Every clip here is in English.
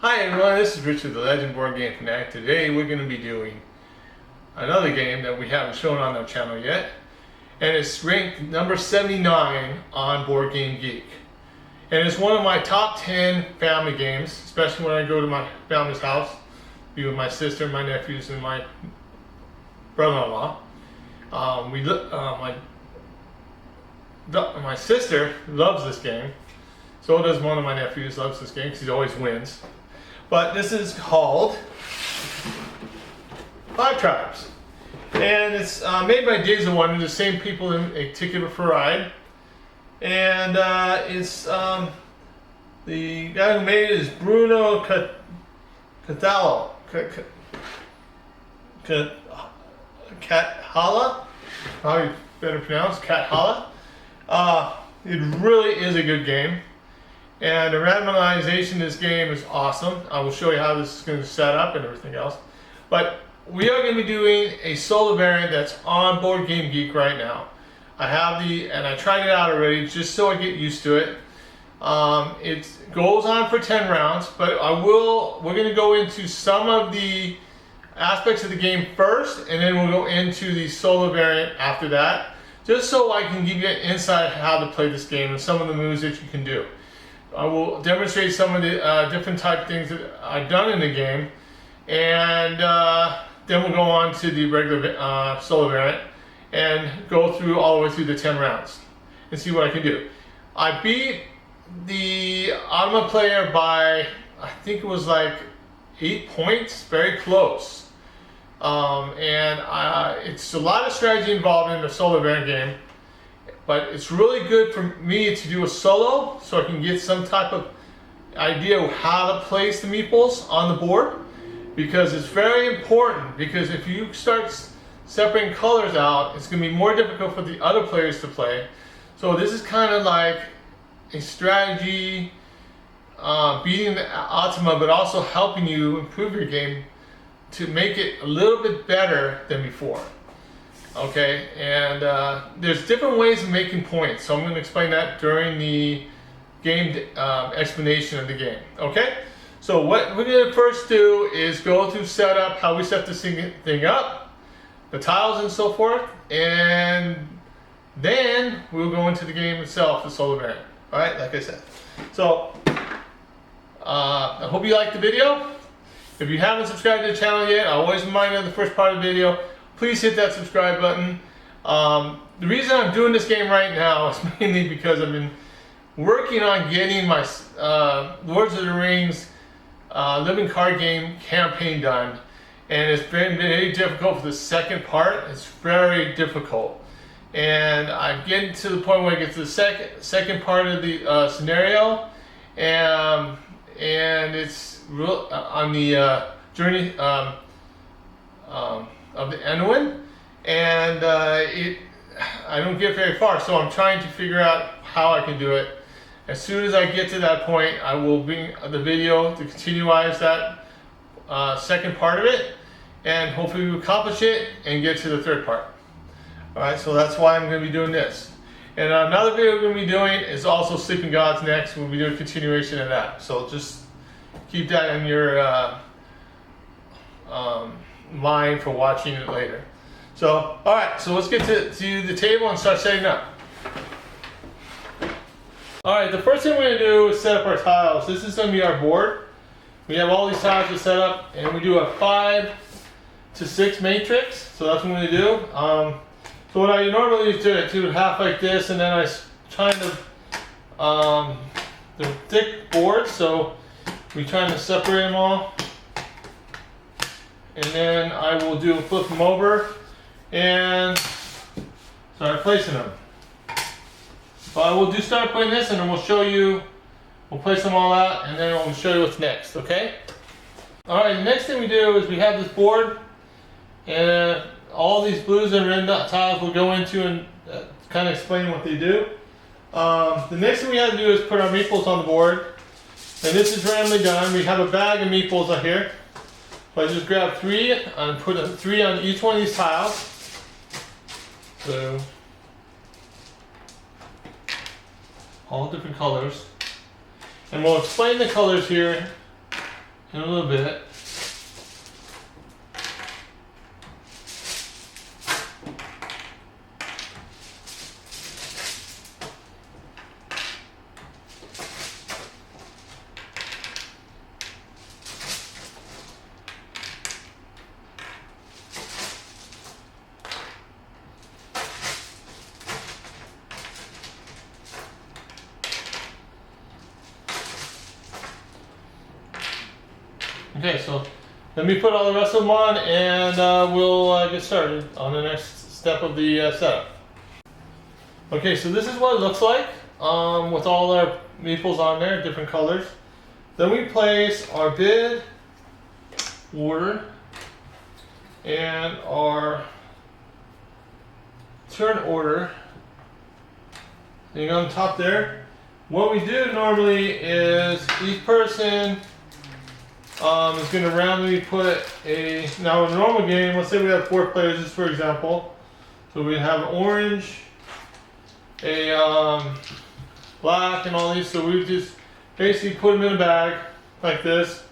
Hi everyone, this is Richard the Legend Board Game Fanatic. Today we're going to be doing another game that we haven't shown on our channel yet, and it's ranked number 79 on Board Game Geek. And it's one of my top 10 family games, especially when I go to my family's house, be with my sister, my nephews, and my brother-in-law. My sister loves this game. So does one of my nephews, loves this game because he always wins. But this is called Five Tribes. And it's made by Days of Wonder, the same people in A Ticket for a Ride. And it's the guy who made it is Bruno Cathala. Cathala? How you better pronounce Cathala. It really is a good game. And the randomization of this game is awesome. I will show you how this is going to set up and everything else. But we are going to be doing a solo variant that's on Board Game Geek right now. I have and I tried it out already just so I get used to it. It goes on for 10 rounds, but we're going to go into some of the aspects of the game first, and then we'll go into the solo variant after that, just so I can give you an insight how to play this game and some of the moves that you can do. I will demonstrate some of the different type things that I've done in the game, and then we'll go on to the regular solo variant and go through all the way through the 10 rounds and see what I can do. I beat the Ottoman player by, I think it was like 8 points, very close. It's a lot of strategy involved in the solo variant game. But it's really good for me to do a solo so I can get some type of idea of how to place the meeples on the board, because it's very important, because if you start separating colors out, it's going to be more difficult for the other players to play. So this is kind of like a strategy, beating the Ultima, but also helping you improve your game to make it a little bit better than before. Okay, and there's different ways of making points, so I'm going to explain that during the game explanation of the game. Okay, so what we're going to first do is go through setup, how we set this thing up, the tiles and so forth, and then we'll go into the game itself, the solo variant. All right, like I said. So I hope you liked the video. If you haven't subscribed to the channel yet, I always remind you of the first part of the video. Please hit that subscribe button. The reason I'm doing this game right now is mainly because I've been working on getting my Lords of the Rings living card game campaign done, and it's been very difficult for the second part. It's very difficult, and I'm getting to the point where I get to the second part of the scenario, and it's real on the journey of the Anduin, and I don't get very far, so I'm trying to figure out how I can do it. As soon as I get to that point, I will bring the video to continuize that second part of it, and hopefully we accomplish it and get to the third part. Alright, so that's why I'm going to be doing this. And another video we're going to be doing is also Sleeping Gods next. We'll be doing a continuation of that, so just keep that in your mind for watching it later. So, alright, so let's get to the table and start setting up. Alright, the first thing we're going to do is set up our tiles. This is going to be our board. We have all these tiles to set up, and we do a 5 to 6 matrix. So that's what we're going to do. So what I normally do is do it half like this, and then I kind of the thick board, so we try to separate them all. And then I will flip them over and start placing them. So I will start putting this, and then we'll place them all out, and then we'll show you what's next, okay? Alright, the next thing we do is we have this board, and all these blues and red tiles will go into and kind of explain what they do. The next thing we have to do is put our meeples on the board, and this is randomly done. We have a bag of meeples out here. So I just grab 3 and put 3 on each one of these tiles. So, all different colors. And we'll explain the colors here in a little bit. Okay, so let me put all the rest of them on, and we'll get started on the next step of the setup. Okay, so this is what it looks like with all our meeples on there, different colors. Then we place our bid order and our turn order. And on top there, what we do normally is each person is going to randomly put a, now in a normal game, let's say we have 4 players just for example. So we have an orange, a black, and all these. So we just basically put them in a bag like this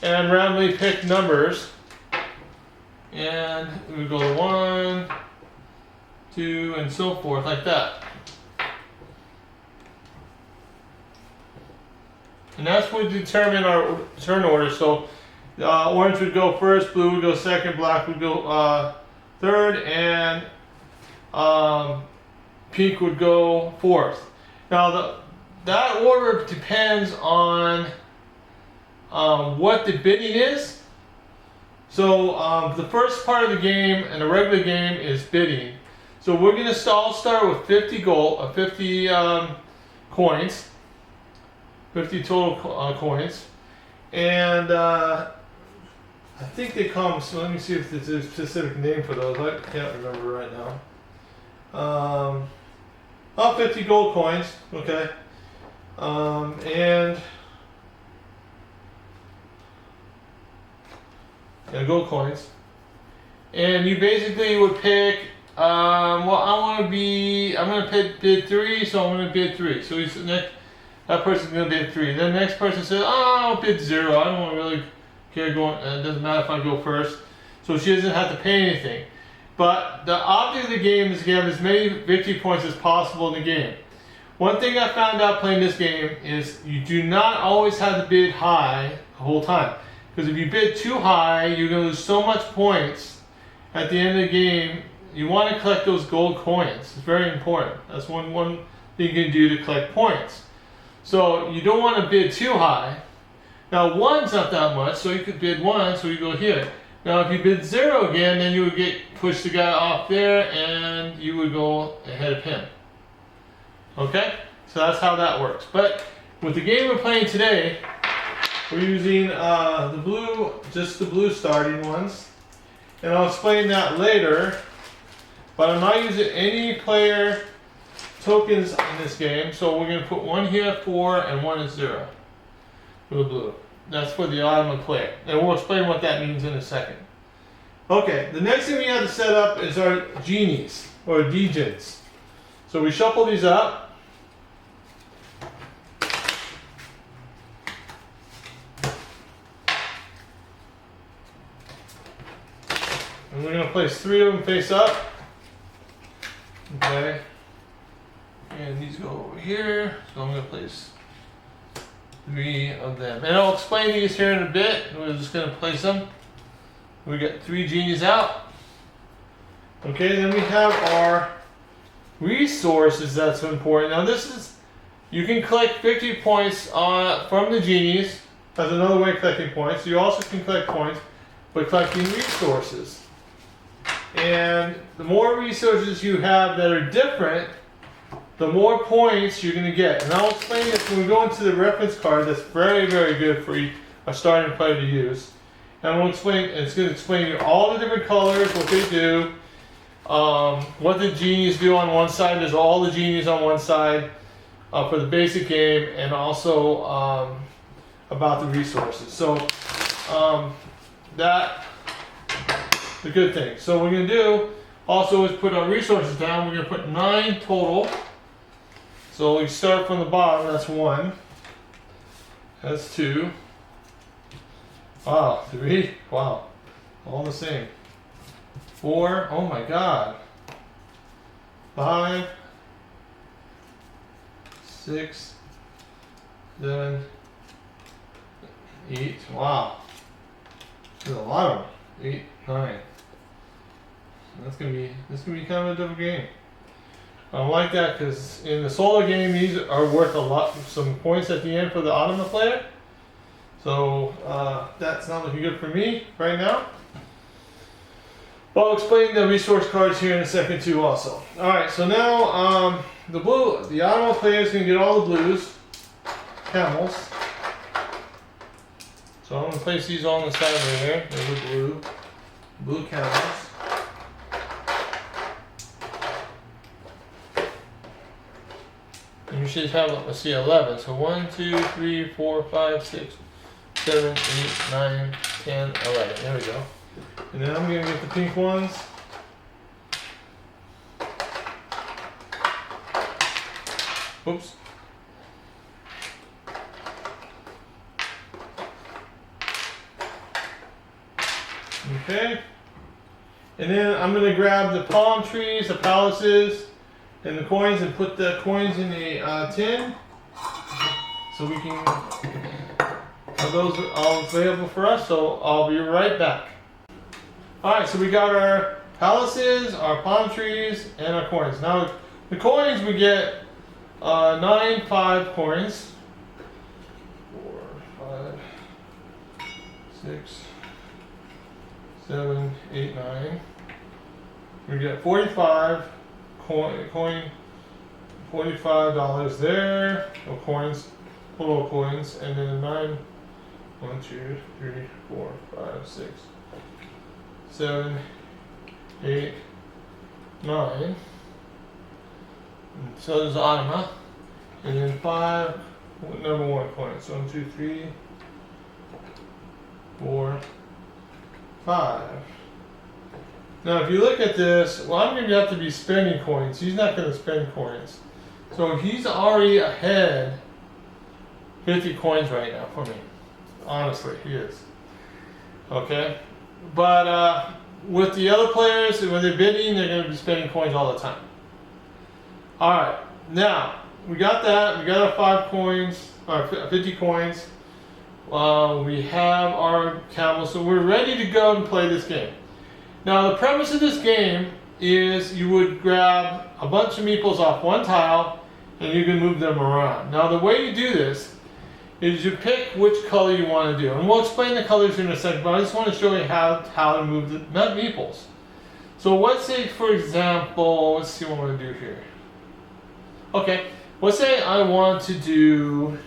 and randomly pick numbers. And we go to 1, 2, and so forth like that. And that's what would determine our turn order. So orange would go first, blue would go second, black would go third, and pink would go fourth. Now that order depends on what the bidding is. So the first part of the game and the regular game is bidding. So we're going to all start with 50 gold, 50 coins. 50 total coins, and I think they come, so let me see if there's a specific name for those. I can't remember right now. 50 gold coins, okay, and gold coins, and you basically would pick. Well, I'm gonna bid 3, so I'm gonna bid 3. So he's next. That person's going to bid 3. Then the next person says, oh, I'll bid 0. I don't really care going, it doesn't matter if I go first. So she doesn't have to pay anything. But the object of the game is to get as many victory points as possible in the game. One thing I found out playing this game is you do not always have to bid high the whole time. Because if you bid too high, you're going to lose so much points at the end of the game. You want to collect those gold coins. It's very important. That's one thing you can do to collect points. So you don't want to bid too high. Now 1's not that much, so you could bid 1, so you go here. Now if you bid 0 again, then you would push the guy off there, and you would go ahead of him. Okay, so that's how that works. But with the game we're playing today, we're using the blue, just the blue starting ones, and I'll explain that later. But I'm not using any player tokens in this game, so we're going to put 1 here, 4, and 1 is 0 for the blue. That's for the automatic player, and we'll explain what that means in a second. Okay, the next thing we have to set up is our genies, or degens. So we shuffle these up. And we're going to place 3 of them face up. Okay. And these go over here, so I'm going to place 3 of them. And I'll explain these here in a bit. We're just going to place them. We got 3 genies out. Okay, then we have our resources that's so important. Now this is, you can collect victory points from the genies. That's another way of collecting points. You also can collect points by collecting resources. And the more resources you have that are different, the more points you're going to get. And I'll explain this when we go into the reference card. That's very, very good for a starting player to use. And we'll explain, it's going to explain you all the different colors, what they do, what the genies do on one side. There's all the genies on one side for the basic game, and also about the resources. So that's a good thing. So what we're going to do also is put our resources down. We're going to put 9 total. So we start from the bottom, that's 1, that's 2, Wow, 3. Wow. All the same. 4. Oh my god. 5. 6. 7. 8. Wow. There's a lot of them. 8, 9. This gonna be kind of a difficult game. I don't like that because in the solo game these are worth a lot, some points at the end for the automa player. So that's not looking good for me right now. I'll explain the resource cards here in a second too also. Alright, so now the automa player is going to get all the blues, camels. So I'm going to place these all on the side right here. There's the blue camels. And you should have, let's see, 11. So 1, 2, 3, 4, 5, 6, 7, 8, 9, 10, 11. There we go. And then I'm going to get the pink ones. Oops. Okay. And then I'm going to grab the palm trees, the palaces, and the coins and put the coins in a tin. So we can have those all available for us. So I'll be right back. Alright, so we got our palaces, our palm trees, and our coins. Now, the coins we get 9 5 coins. 4, 5, 6, 7, 8, 9. We get 45 coin, $45 there. No coins, total coins, and then 9. 1, 2, 3, 4, 5, 6. 7, 8, 9. So there's automa. And then 5, number 1 coins. 1, 2, 3, 4, 5. Now if you look at this, well, I'm going to have to be spending coins. He's not going to spend coins. So he's already ahead 50 coins right now for me. Honestly, he is. Okay? But with the other players, when they're bidding, they're going to be spending coins all the time. Alright, now, we got that. We got our 5 coins, or 50 coins. We have our camels, so we're ready to go and play this game. Now, the premise of this game is you would grab a bunch of meeples off one tile, and you can move them around. Now, the way you do this is you pick which color you want to do. And we'll explain the colors in a second, but I just want to show you how to move the meeples. So let's say, for example, let's see what I'm going to do here. Okay, let's say I want to do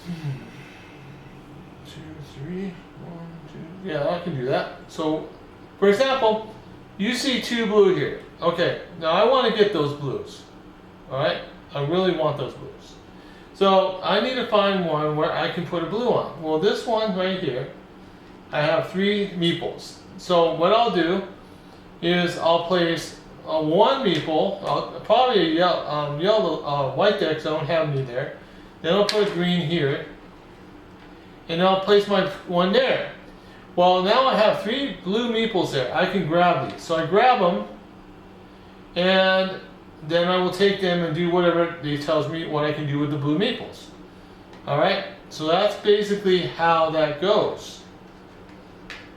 2, 3, 1, 2. Yeah, I can do that. So, for example, you see 2 blue here. Okay, now I want to get those blues. Alright, I really want those blues. So I need to find one where I can put a blue on. Well, this one right here, I have 3 meeples. So what I'll do is I'll place 1 meeple, probably a white deck, so I don't have any there. Then I'll put green here, and I'll place my one there. Well, now I have 3 blue meeples there. I can grab these. So I grab them, and then I will take them and do whatever it tells me what I can do with the blue meeples. Alright, so that's basically how that goes.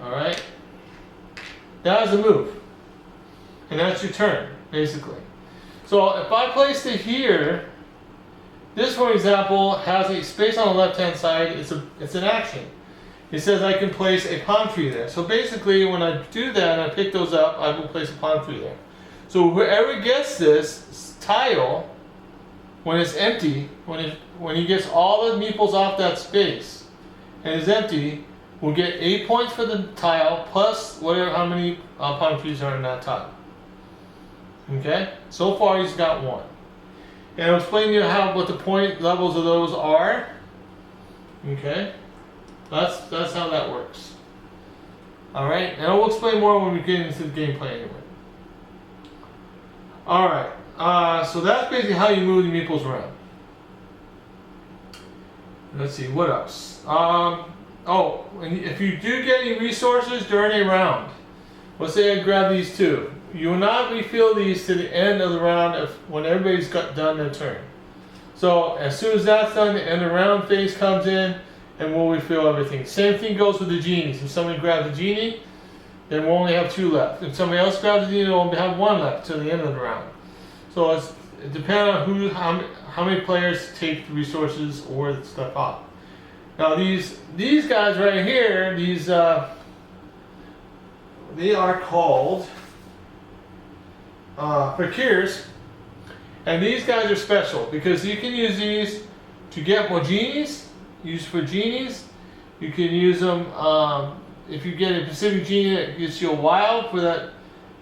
Alright, that is a move. And that's your turn, basically. So if I place it here, this, for example, has a space on the left-hand side. It's an action. It says I can place a palm tree there. So basically, when I do that and I pick those up, I will place a palm tree there. So whoever gets this tile, when it's empty, when he gets all the meeples off that space and it's empty, will get 8 points for the tile plus how many palm trees are in that tile. Okay? So far he's got 1. And I'll explain to you what the point levels of those are. Okay? That's how that works. Alright? And I'll explain more when we get into the gameplay anyway. Alright, so that's basically how you move the meeples around. Let's see, what else? Oh, and if you do get any resources during a round, let's say I grab these two. You will not refill these to the end of the round when everybody's got done their turn. So as soon as that's done, the end of the round phase comes in and we'll refill everything. Same thing goes with the genies. If somebody grabs a genie, then we'll only have 2 left. If somebody else grabs a genie, we'll only have 1 left till the end of the round. So it depends on how many players take the resources or the stuff off. Now these guys right here, these they are called fakirs, and these guys are special because you can use these to get more genies. Used for genies, you can use them if you get a specific genie that gets you a wild for that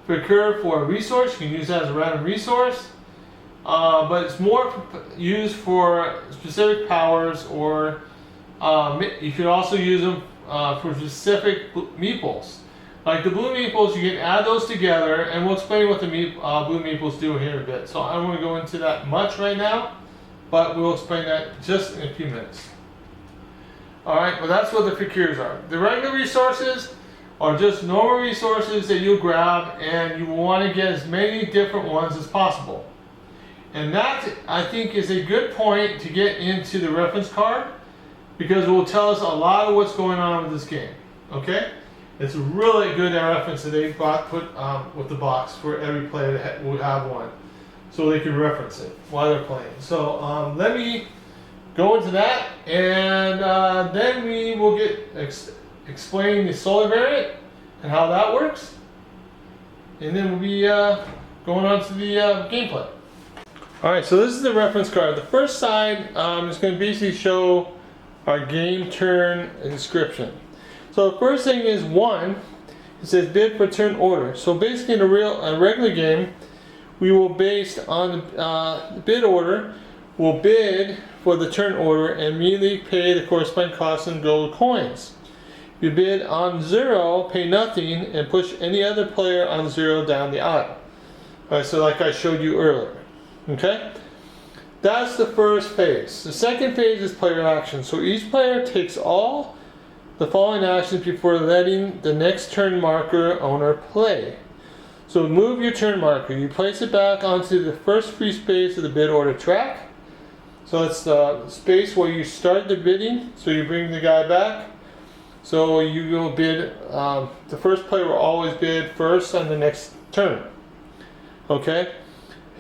fakir for a resource. You can use that as a random resource, but it's more used for specific powers, or you can also use them for specific meeples. Like the blue meeples, you can add those together, and we'll explain what the blue meeples do here in a bit. So I don't want to go into that much right now, but we'll explain that just in a few minutes. Alright, well that's what the fakirs are. The regular resources are just normal resources that you grab, and you want to get as many different ones as possible. And that, I think, is a good point to get into the reference card, because it will tell us a lot of what's going on with this game. Okay? It's a really good reference that they put with the box for every player that will have one, so they can reference it while they're playing. So let me go into that, and then we will explain the solar variant and how that works, and then we'll be going on to the gameplay. Alright, so this is the reference card. The first side is going to basically show our game turn description. So the first thing is 1. It says bid for turn order. So basically in a regular game, we will, based on the bid order, we'll bid for the turn order and immediately pay the corresponding costs in gold coins. If you bid on 0, pay nothing and push any other player on 0 down the aisle. Alright, so like I showed you earlier. Okay? That's the first phase. The second phase is player action. So each player takes all the following actions before letting the next turn marker owner play. So move your turn marker. You place it back onto the first free space of the bid order track. So it's the space where you start the bidding. So you bring the guy back. So you will bid, the first player will always bid first on the next turn. Okay?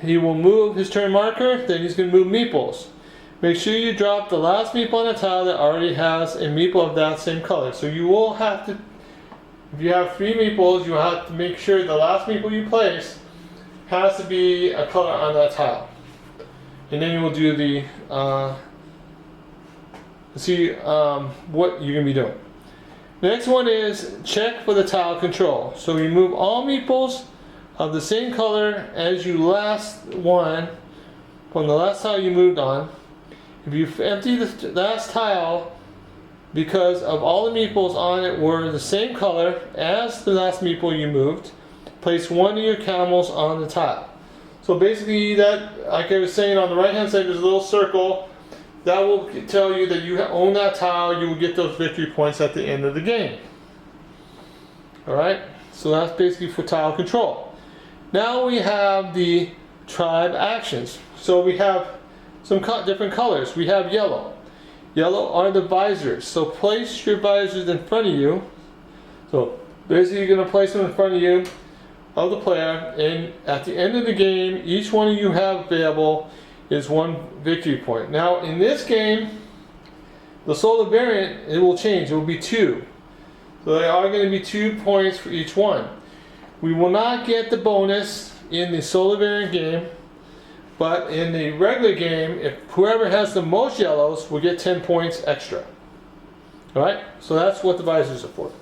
He will move his turn marker, then he's going to move meeples. Make sure you drop the last meeple on a tile that already has a meeple of that same color. So you will have to, if you have 3 meeples, you will have to make sure the last meeple you place has to be a color on that tile. And then you will do the, what you're going to be doing. The next one is check for the tile control. So remove all meeples of the same color as you last one from the last tile you moved on. If you empty the last tile because of all the meeples on it were the same color as the last meeple you moved, place one of your camels on the tile. So basically, that, like I was saying, on the right hand side there's a little circle that will tell you that you own that tile. You will get those victory points at the end of the game. Alright, so that's basically for tile control. Now we have the tribe actions. So we have some different colors. We have yellow. Yellow are the visors. So place your visors in front of you. So basically you're going to place them in front of you, of the player, and at the end of the game, each one of you have available is 1 victory point. Now in this game, the solar variant, it will change. It will be 2. So they are going to be 2 points for each one. We will not get the bonus in the solar variant game, but in the regular game, if whoever has the most yellows will get 10 points extra. Alright, so that's what the visors are for.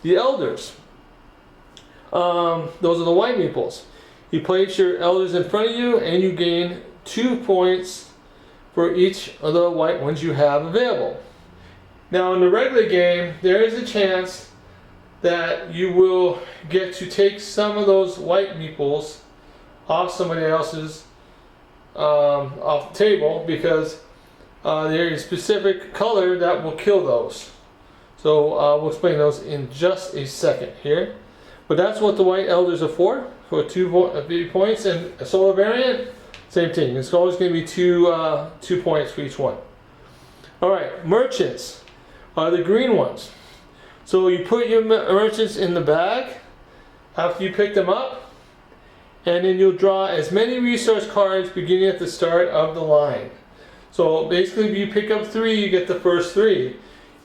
The elders, those are the white meeples. You place your elders in front of you and you gain 2 points for each of the white ones you have available. Now in the regular game, there is a chance that you will get to take some of those white meeples off somebody else's off the table, because there is a specific color that will kill those. So we'll explain those in just a second here. But that's what the white elders are for 2 points. And a solar variant, same thing. It's always going to be 2 points for each one. Alright, merchants are the green ones. So you put your merchants in the bag after you pick them up, and then you'll draw as many resource cards beginning at the start of the line. So basically, if you pick up 3, you get the first 3.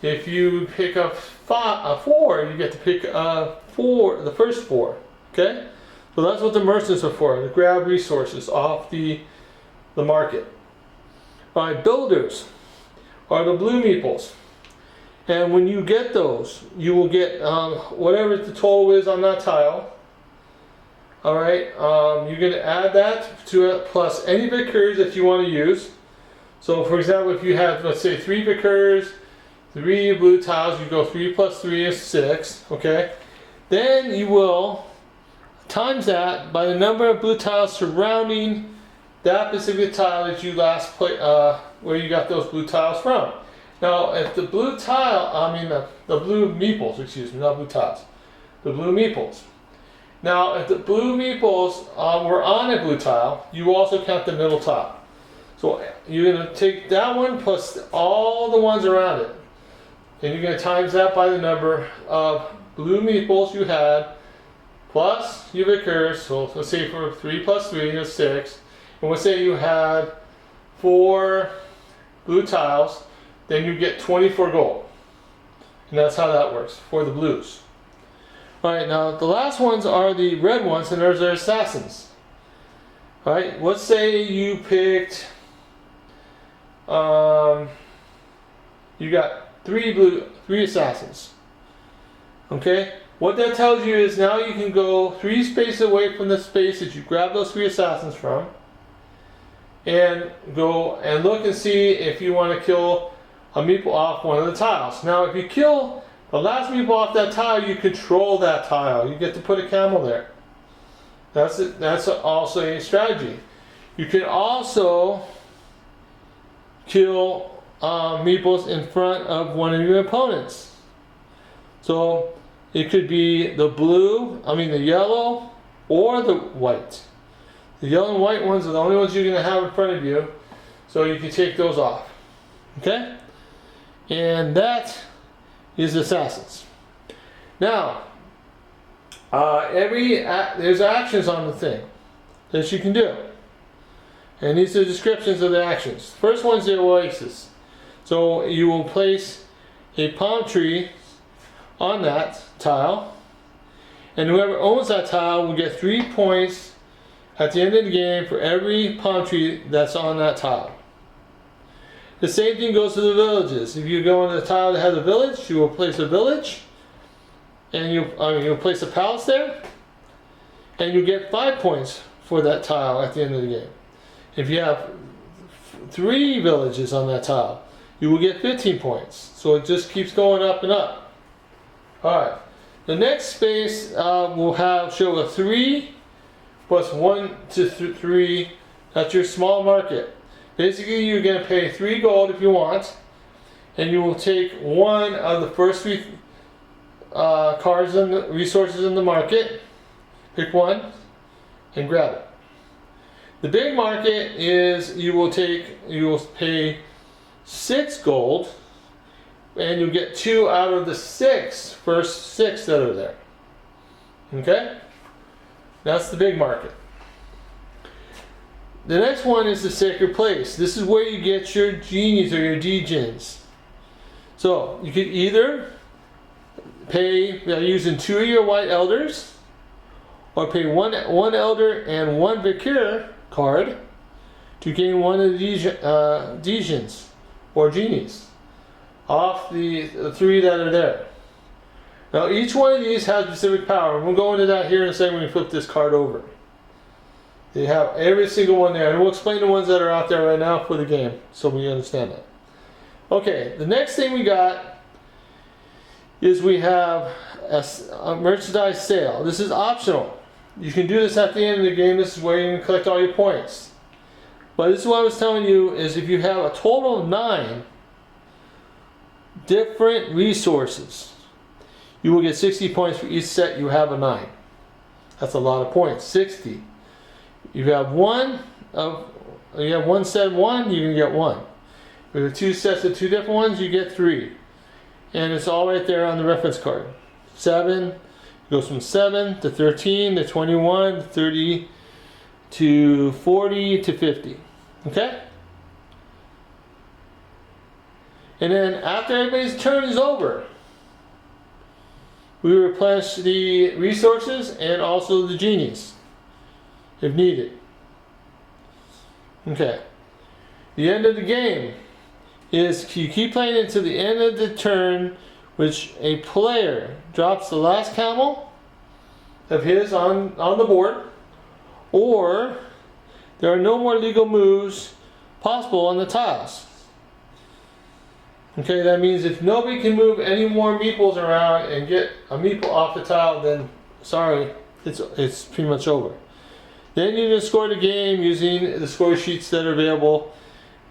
If you pick up 4, you get to pick the first 4. Okay? So that's what the merchants are for, to grab resources off the market. Alright, builders are the blue meeples. And when you get those, you will get whatever the total is on that tile. Alright, you're going to add that to it plus any vicars that you want to use. So for example, if you have, let's say, 3 vicars, 3 blue tiles, you go 3 plus 3 is 6, okay? Then you will times that by the number of blue tiles surrounding that specific tile that you last played, where you got those blue tiles from. Now, if the blue tile, the blue meeples, excuse me, not blue tiles, the blue meeples. Now, if the blue meeples were on a blue tile, you will also count the middle tile. So you're going to take that one plus all the ones around it. And you're going to times that by the number of blue meeples you had plus your vicars. So let's say for 3 plus 3 is 6. And let's say you had 4 blue tiles, then you get 24 gold. And that's how that works for the blues. Alright, now the last ones are the red ones, and those are assassins. Alright, let's say you picked, you got 3 assassins. Okay, what that tells you is now you can go 3 spaces away from the space that you grabbed those 3 assassins from, and go and look and see if you want to kill a meeple off one of the tiles. Now, if you kill the last meeple off that tile, you control that tile. You get to put a camel there. That's also a strategy. You can also kill meeples in front of one of your opponents. So it could be the the yellow or the white. The yellow and white ones are the only ones you're going to have in front of you, so you can take those off. Okay? And that is assassins. Now, there's actions on the thing that you can do. And these are descriptions of the actions. First one's the oasis. So you will place a palm tree on that tile, and whoever owns that tile will get 3 points at the end of the game for every palm tree that's on that tile. The same thing goes to the villages. If you go on the tile that has a village, you will place a village, and you'll place a palace there, and you get 5 points for that tile at the end of the game. If you have 3 villages on that tile, you will get 15 points. So it just keeps going up and up. Alright, the next space will show a 3 plus 1 to 3. That's your small market. Basically, you're going to pay 3 gold if you want, and you will take one of the first 3 cards and resources in the market. Pick one and grab it. The big market is you will pay 6 gold, and you'll get 2 out of the first 6 that are there. Okay? That's the big market. The next one is the sacred place. This is where you get your genies or your D-gens. So you could either pay using 2 of your white elders, or pay one elder and 1 vicar card to gain one of these D-gens or genies off the 3 that are there. Now each one of these has specific power. We'll go into that here in a second when we flip this card over. They have every single one there, and we'll explain the ones that are out there right now for the game so we understand that. Okay, the next thing we got is we have a merchandise sale. This is optional. You can do this at the end of the game. This is where you can collect all your points. But this is what I was telling you, is if you have a total of 9 different resources, you will get 60 points for each set you have a 9. That's a lot of points. 60. You have one set of 1, you can get 1. With 2 sets of 2 different ones, you get 3. And it's all right there on the reference card. 7 goes from 7 to 13 to 21 to 30 to 40 to 50. Okay? And then after everybody's turn is over, we replenish the resources and also the genies if needed. Okay. The end of the game is you keep playing until the end of the turn, which a player drops the last camel of his on the board, or there are no more legal moves possible on the tiles. Okay, that means if nobody can move any more meeples around and get a meeple off the tile, then sorry, it's pretty much over. Then you can score the game using the score sheets that are available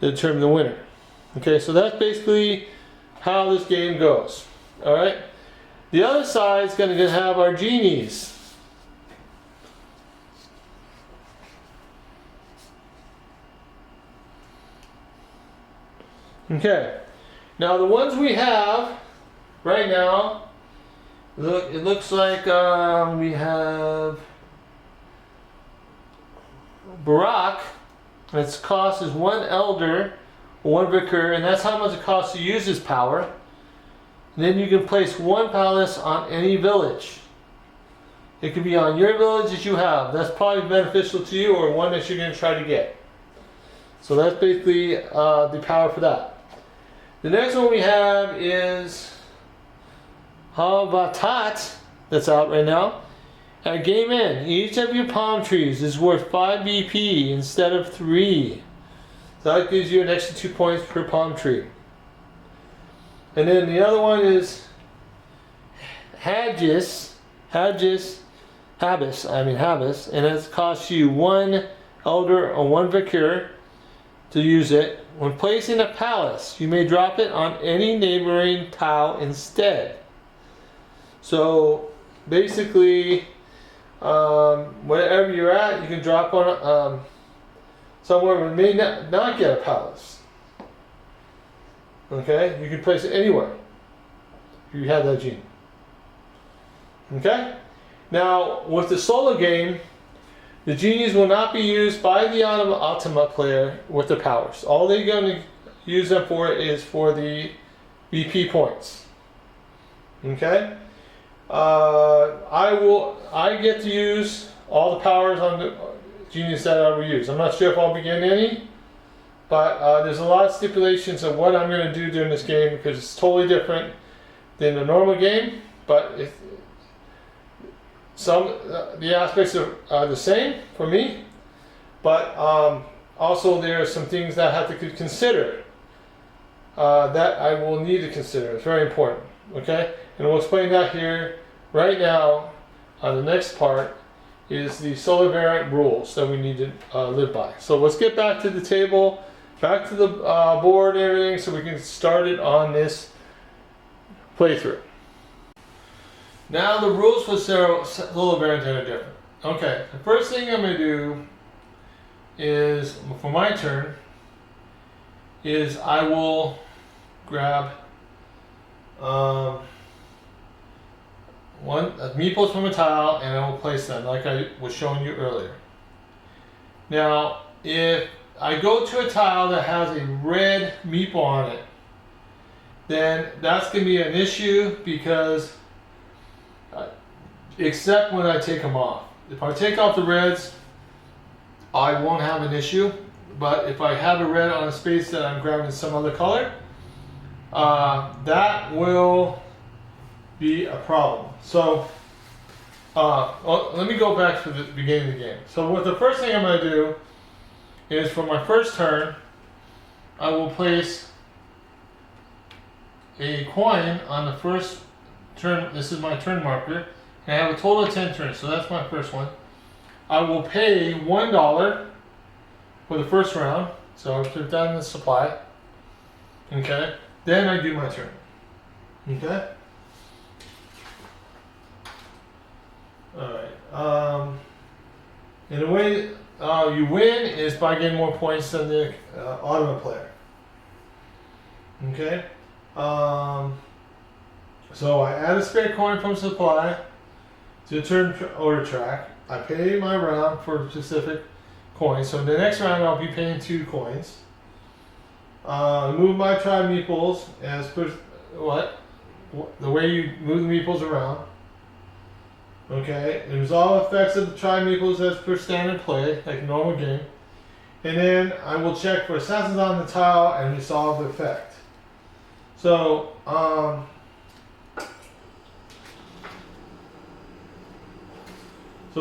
to determine the winner. Okay, so that's basically how this game goes. Alright? The other side is going to have our genies. Okay. Now the ones we have right now, it looks like we have Barak. Its cost is 1 elder, 1 vicar, and that's how much it costs to use his power. And then you can place 1 palace on any village. It could be on your village that you have. That's probably beneficial to you, or one that you're going to try to get. So that's basically the power for that. The next one we have is Havatat, that's out right now. At game end, each of your palm trees is worth 5 BP instead of 3. So that gives you an extra 2 points per palm tree. And then the other one is Habis, and it costs you 1 elder or 1 vicar to use it. When placing a palace, you may drop it on any neighboring tile instead. So basically, wherever you're at, you can drop on somewhere where you may not get a palace. Okay, you can place it anywhere if you have that gene. Okay, now with the solo game, the genies will not be used by the Ultima player with the powers. All they're going to use them for is for the BP points. Okay? I get to use all the powers on the genies that I will use. I'm not sure if I'll be getting any, but there's a lot of stipulations of what I'm going to do during this game because it's totally different than the normal game. But the aspects are the same for me, but also there are some things that I have to consider that I will need to consider. It's very important. Okay, and we'll explain that here right now. On the next part is the solar variant rules that we need to live by. So let's get back to the table, back to the board and everything, so we can start it on this playthrough. Now the rules for solar variant are different. Okay, the first thing I'm going to do is, for my turn, is I will grab meeples from a tile and I will place them like I was showing you earlier. Now, if I go to a tile that has a red meeple on it, then that's going to be an issue because except when I take them off. If I take off the reds, I won't have an issue. But if I have a red on a space that I'm grabbing some other color, that will be a problem. So let me go back to the beginning of the game. So what the first thing I'm going to do is for my first turn, I will place a coin on the first turn. This is my turn marker. And I have a total of 10 turns, so that's my first one. I will pay $1 for the first round. So I've done the supply. Okay. Then I do my turn. Okay. Alright. And the way you win is by getting more points than the Ottoman player. Okay. So I add a spare coin from supply to turn order track. I pay my round for specific coins. So in the next round I'll be paying 2 coins. Move my tribe meeples as per the way you move the meeples around. Okay, and resolve effects of the tribe meeples as per standard play, like normal game. And then I will check for assassins on the tile and resolve the effect. So,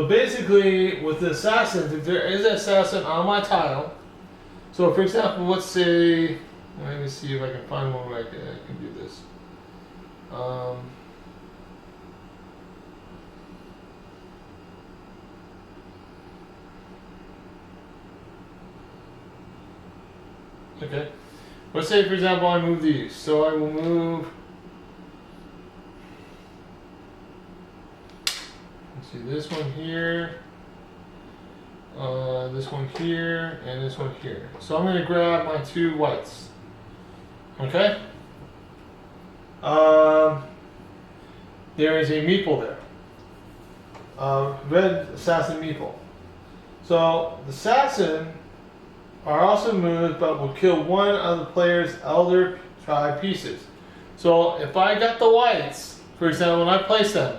basically with the assassins, if there is an assassin on my tile, so for example, let's say, let me see if I can find one where I can do this. Okay. Let's say, for example, I move these. So I will move. Let's see, this one here, this one here, and this one here. So I'm going to grab my 2 whites. Okay. There is a meeple there. Red assassin meeple. So the assassin are also moved, but will kill one of the player's elder tribe pieces. So if I got the whites, for example, when I place them,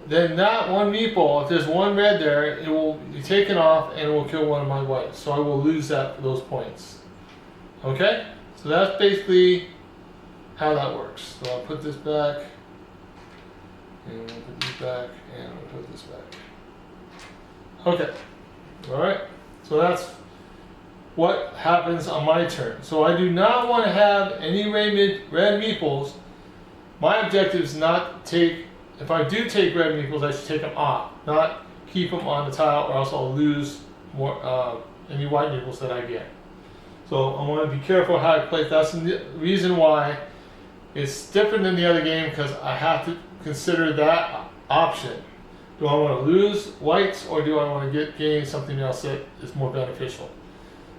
then that one meeple, if there's one red there, it will be taken off and it will kill one of my whites. So I will lose those points. Okay? So that's basically how that works. So I'll put this back, and I'll put this back, and I'll put this back. Okay. Alright? So that's what happens on my turn. So I do not want to have any red meeples. My objective is not take, if I do take red meeples, I should take them off, not keep them on the tile, or else I'll lose more any white meeples that I get. So I want to be careful how I play. That's the reason why it's different than the other game, because I have to consider that option. Do I want to lose whites, or do I want to gain something else that is more beneficial?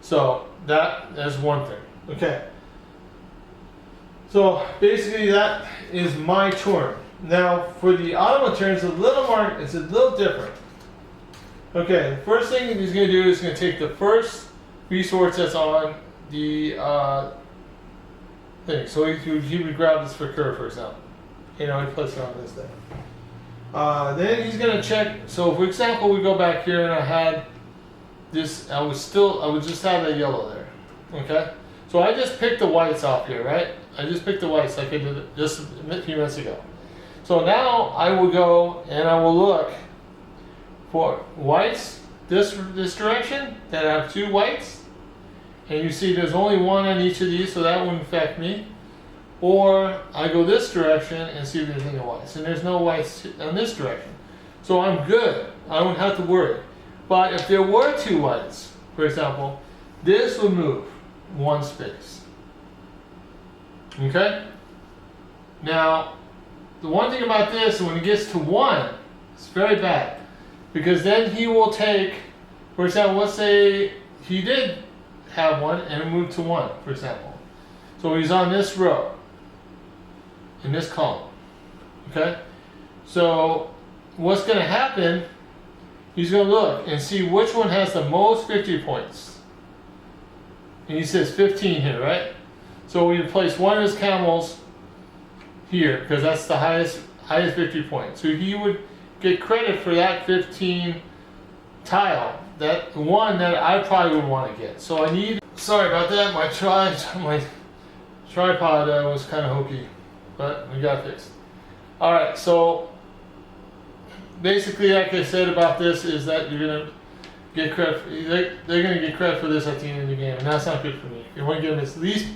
So that's one thing. Okay. So basically that is my turn. Now for the Ottoman turn, it's a little different. Okay, the first thing he's going to do is going to take the first resource that's on the thing. So he would grab this for Kerr, for example. You know, he puts it on this thing. Then he's going to check. So for example, we go back here and I had this, I would just have that yellow there. Okay? So I just picked the whites off here, right? I just picked the whites like I did just a few minutes ago. So now I will go and I will look for whites this direction that have 2 whites. And you see there's only 1 on each of these, so that wouldn't affect me. Or I go this direction and see if there's any whites. And there's no whites in this direction. So I'm good. I don't have to worry. But if there were 2 whites, for example, this would move 1 space. Okay? Now, the one thing about this, when it gets to 1, it's very bad. Because then he will take, for example, let's say he did have 1 and it moved to 1, for example. So he's on this row, in this column. Okay? So what's going to happen, he's going to look and see which one has the most victory points. And he says 15 here, right? So we place one of his camels here, because that's the highest victory point. So he would get credit for that 15 tile, that one that I probably would want to get. So I need, sorry about that, my tripod was kind of hokey, but we got it fixed. Alright, so basically, like I said about this, is that you're going to get credit, they're going to get credit for this at the end of the game, and that's not good for me. You want to give them as least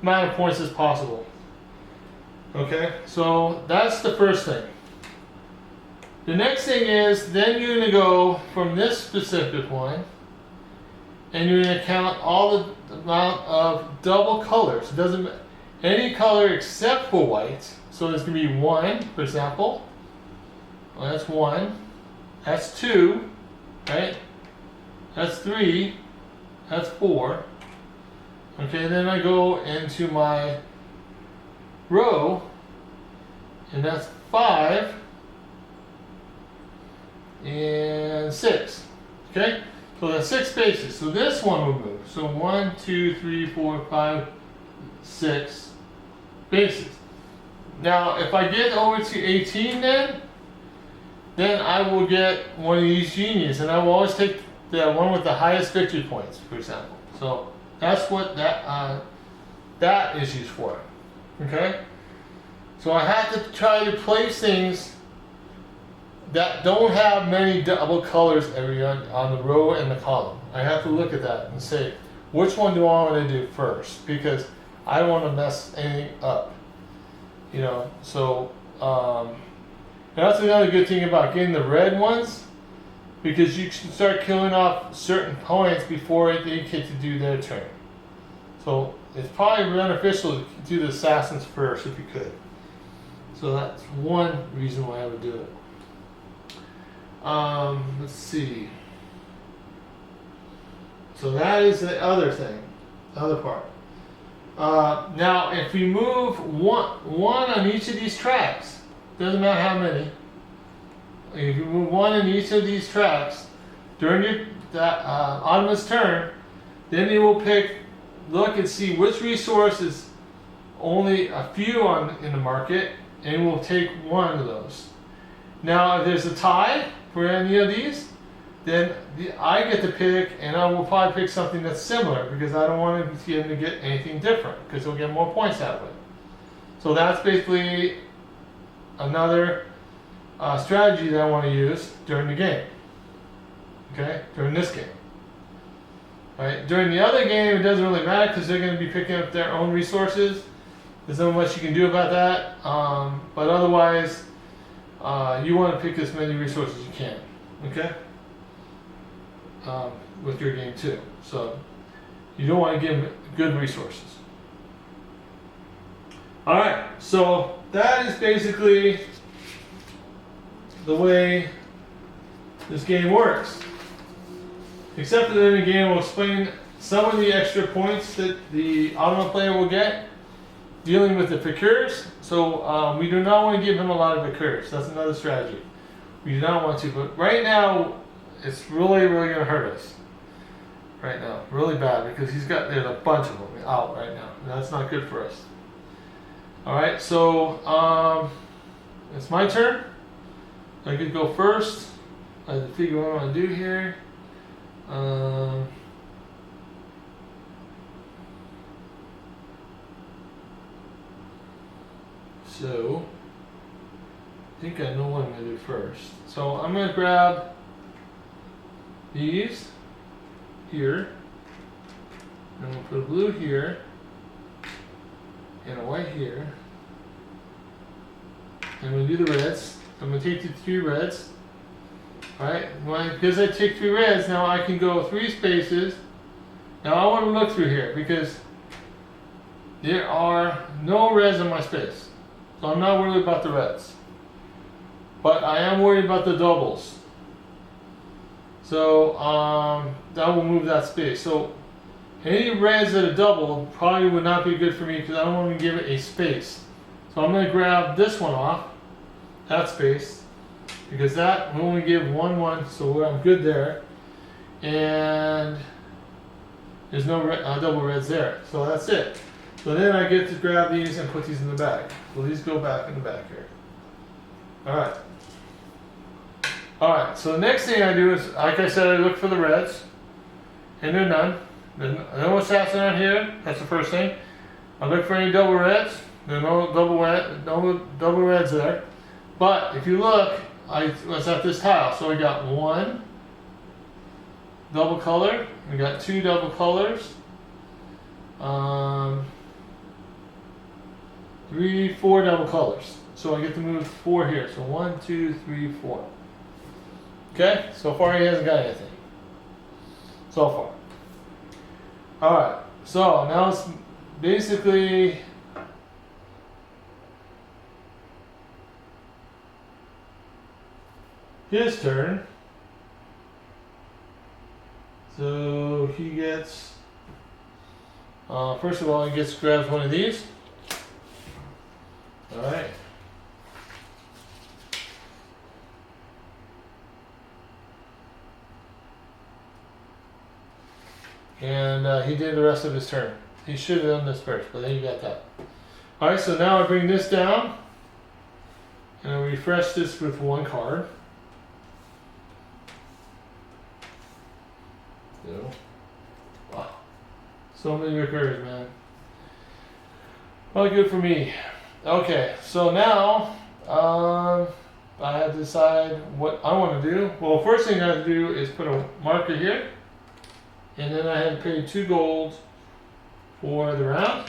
amount of points as possible. Okay, so that's the first thing. The next thing is, then you're going to go from this specific one, and you're going to count all the amount of double colors. It doesn't any color except for white. So there's going to be 1, for example. Well, that's 1. That's 2, right? That's 3. That's 4. Okay, then I go into my row, and that's 5 and 6. Okay, so that's 6 spaces. So this one will move. So 1, 2, 3, 4, 5, 6 spaces. Now, if I get over to 18, then I will get one of these genies, and I will always take the one with the highest victory points, for example. So that's what that is used for. Okay. So I have to try to place things that don't have many double colors on the row and the column. I have to look at that and say, which one do I want to do first? Because I don't want to mess anything up. You know, so that's another good thing about getting the red ones, because you can start killing off certain points before they get to do their turn. So it's probably beneficial to do the assassins first if you could. So that's one reason why I would do it. Let's see. So that is the other thing, the other part. Now, if you move one on each of these tracks, doesn't matter how many. If you move one in each of these tracks during your Ottoman's turn, then you will look and see which resource is only a few in the market, and we'll take one of those. Now, if there's a tie for any of these, then I get to pick, and I will probably pick something that's similar, because I don't want him to get anything different, because he'll get more points that way. So that's basically another strategy that I want to use during the game. Okay, during this game. Right? During the other game, it doesn't really matter, because they're going to be picking up their own resources. There's not much you can do about that. But otherwise, you want to pick as many resources as you can. Okay? With your game too. So you don't want to give them good resources. Alright, so that is basically the way this game works. Except that in the game we'll explain some of the extra points that the Ottoman player will get dealing with the Fakurs. So we do not want to give him a lot of Fakurs. That's another strategy. We do not want to, but right now it's really, really going to hurt us. Right now, really bad, because there's a bunch of them out right now. And that's not good for us. Alright, so it's my turn. I could go first. I have to figure out what I want to do here. So I think I know what I'm going to do first. So I'm going to grab these here. I'm going to put a blue here and a white here. I'm going to do the reds. I'm going to take the 3 reds. Alright, because I take 3 reds, now I can go 3 spaces. Now I want to look through here, because there are no reds in my space. So I'm not worried about the reds. But I am worried about the doubles. So that will move that space. So any reds that are double probably would not be good for me, because I don't want to give it a space. So I'm going to grab this one off, that space, because that will only give 1, 1, so I'm good there. And there's no double reds there, so that's it. So then I get to grab these and put these in the bag. So these go back in the bag here. Alright. Alright, so the next thing I do is, like I said, I look for the reds. And there are none. There's no assassin on here. That's the first thing. I look for any double reds. There are no double reds there. But if you look, I was at this tile. So I got 1 double color. We got 2 double colors. 3, 4 double colors. So I get to move 4 here. So 1, 2, 3, 4. Okay? So far he hasn't got anything. So far. Alright, so now it's basically his turn. So he gets, first of all, he grabs one of these. Alright. And he did the rest of his turn. He should have done this first, but then you got that. Alright, so now I bring this down. And I refresh this with one card. So, wow. So many recurs, man. Well, good for me. Okay, so now I have to decide what I want to do. Well, first thing I have to do is put a marker here. And then I had to pay 2 gold for the round.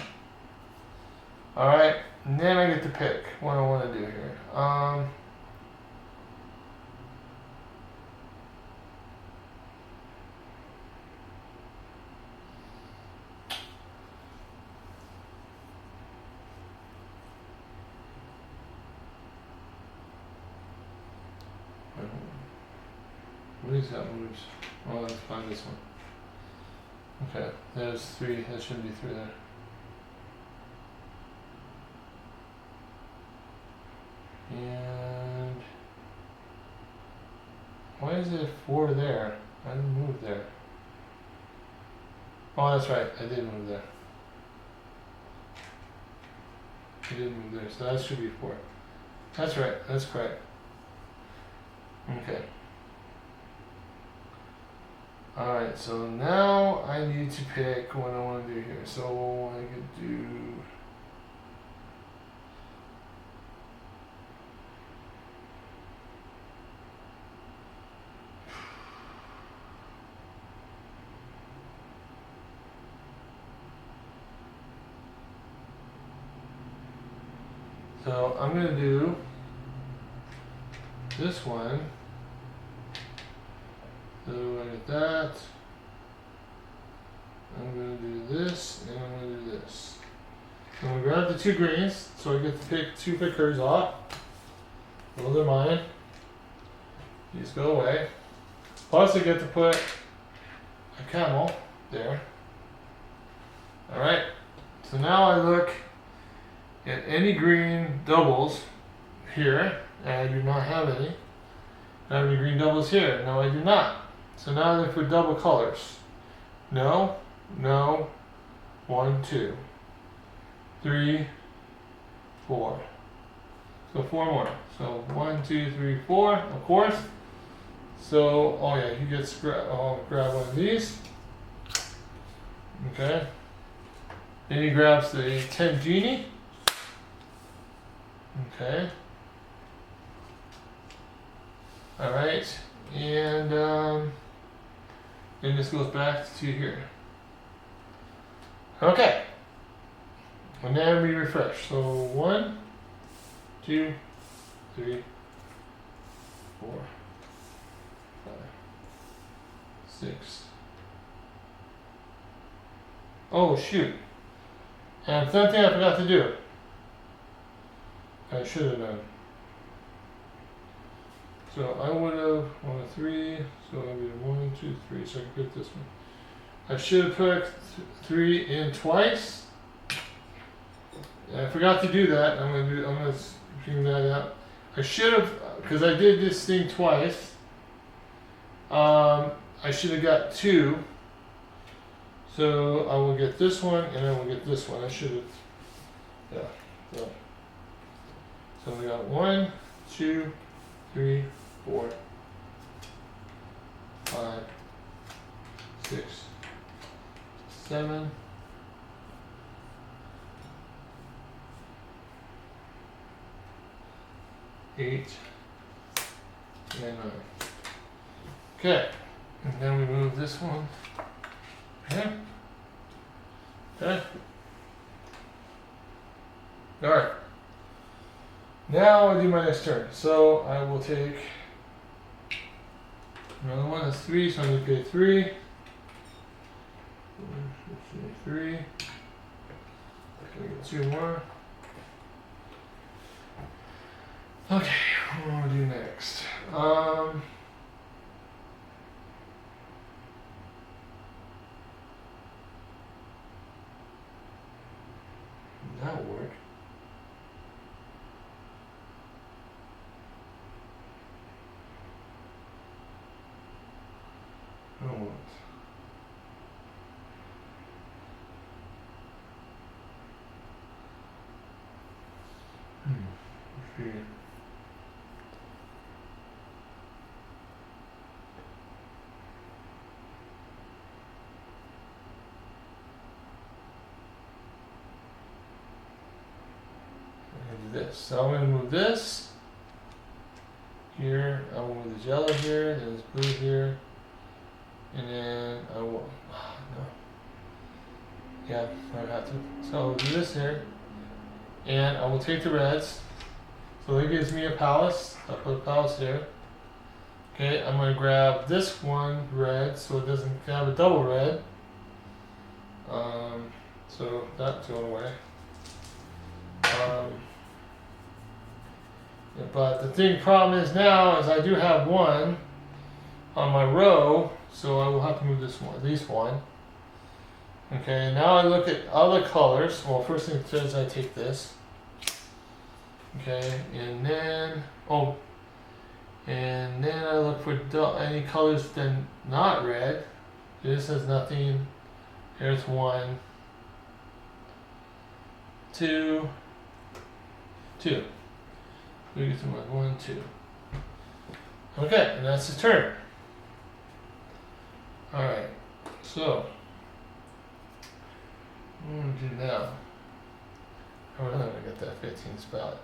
Alright, and then I get to pick what I want to do here. What is that moves? Oh, let's find this one. Okay, there's 3. That shouldn't be 3 there. And why is it 4 there? I didn't move there. Oh, that's right. I did move there. I did move there, so that should be 4. That's right. That's correct. Okay. Alright, so now I need to pick what I want to do here. So I could do... So I'm going to do this one. So I get that. I'm going to do this, and I'm going to do this. I'm going to grab the 2 greens, so I get to pick 2 pickers off. Those are mine. These go away. Plus I get to put a camel there. Alright, so now I look at any green doubles here, and I do not have any. I have any green doubles here. No, I do not. So now I look for double colors. No, no, 1, 2, 3, 4. So 4 more. So 1, 2, 3, 4, of course. So, oh yeah, he gets I'll grab one of these. Okay. Then he grabs the 10 genie. Okay. Alright. And then this goes back to here. Okay. And then we refresh. So 1, 2, 3, 4, 5, 6. Oh shoot. And something I forgot to do. I should have done. So I would have 1, 3. So I would be 1, 2, 3. So I can put this one. I should have put 3 in twice. I forgot to do that. I'm gonna bring that out. I should have, because I did this thing twice. I should have got 2. So I will get this one and I will get this one. I should have. Yeah. So we got 1, 2, 3, 4, 5, 6, 7. 8, and 9. Okay, and then we move this one here. Okay. Alright. Now I do my next turn. So I will take another one. That's 3, so I need to pay 3. 3. We get 2 more. Okay, what do we do next? That'll work. I don't want. Let's see. This. So I'm going to move this here. I will move the yellow here, then this blue here, and then I will. Oh, no. Yeah, I have to. So I'll do this here, and I will take the reds. So that gives me a palace. I'll put a palace here. Okay, I'm going to grab this one red so it doesn't have a double red. So that's going away. But the thing problem is now is I do have one on my row, so I will have to move this one, at least one. Okay, now I look at other colors. Well, first thing it says I take this. Okay, and then I look for any colors then not red. This has nothing. Here's 1, 2, 2. We get to 1, 2. Okay, and that's his turn. Alright, so what am I going to do now? Oh, I'm going to get that 15 spot.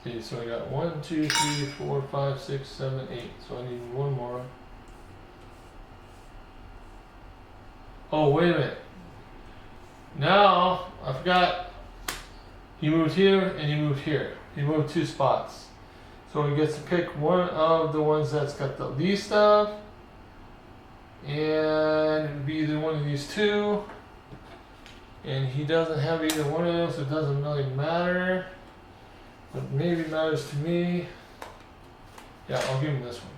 See, so I got 1, 2, 3, 4, 5, 6, 7, 8. So I need one more. Oh, wait a minute. Now, I forgot, he moved here and he moved here. He moved 2 spots. So he gets to pick one of the ones that's got the least of, and it would be either one of these 2. And he doesn't have either one of those, so it doesn't really matter. But maybe it matters to me. Yeah, I'll give him this one.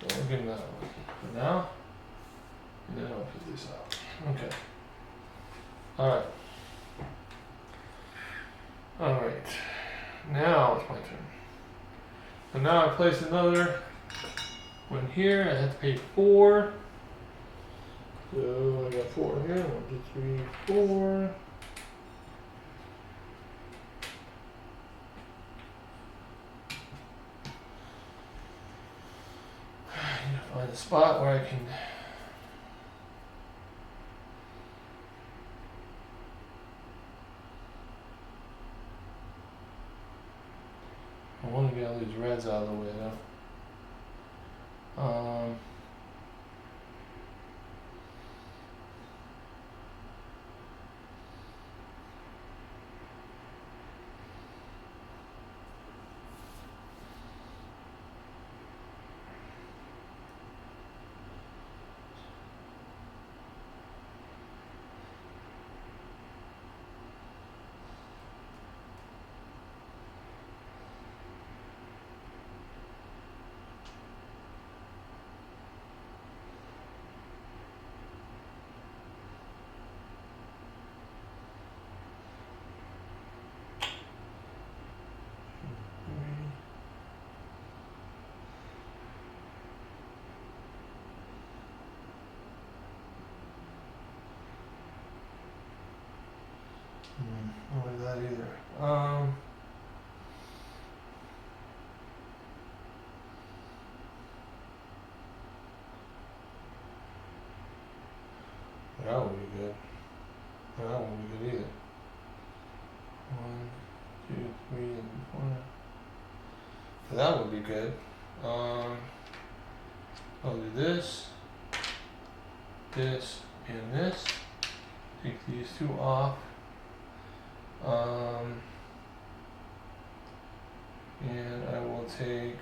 Yeah, I'll give him that one for now. And then I'll put this out. Okay. Alright. Alright. Now it's my turn. So now I place another one here. I have to pay 4. So I got 4 here. 1, 2, 3, 4. I need to find a spot where I can. I want to get all these reds out of the way though. Not like that either. That would be good. That won't be good either. 1, 2, 3, and 4. So that would be good. I'll do this, this, and this. Take these 2 off. And I will take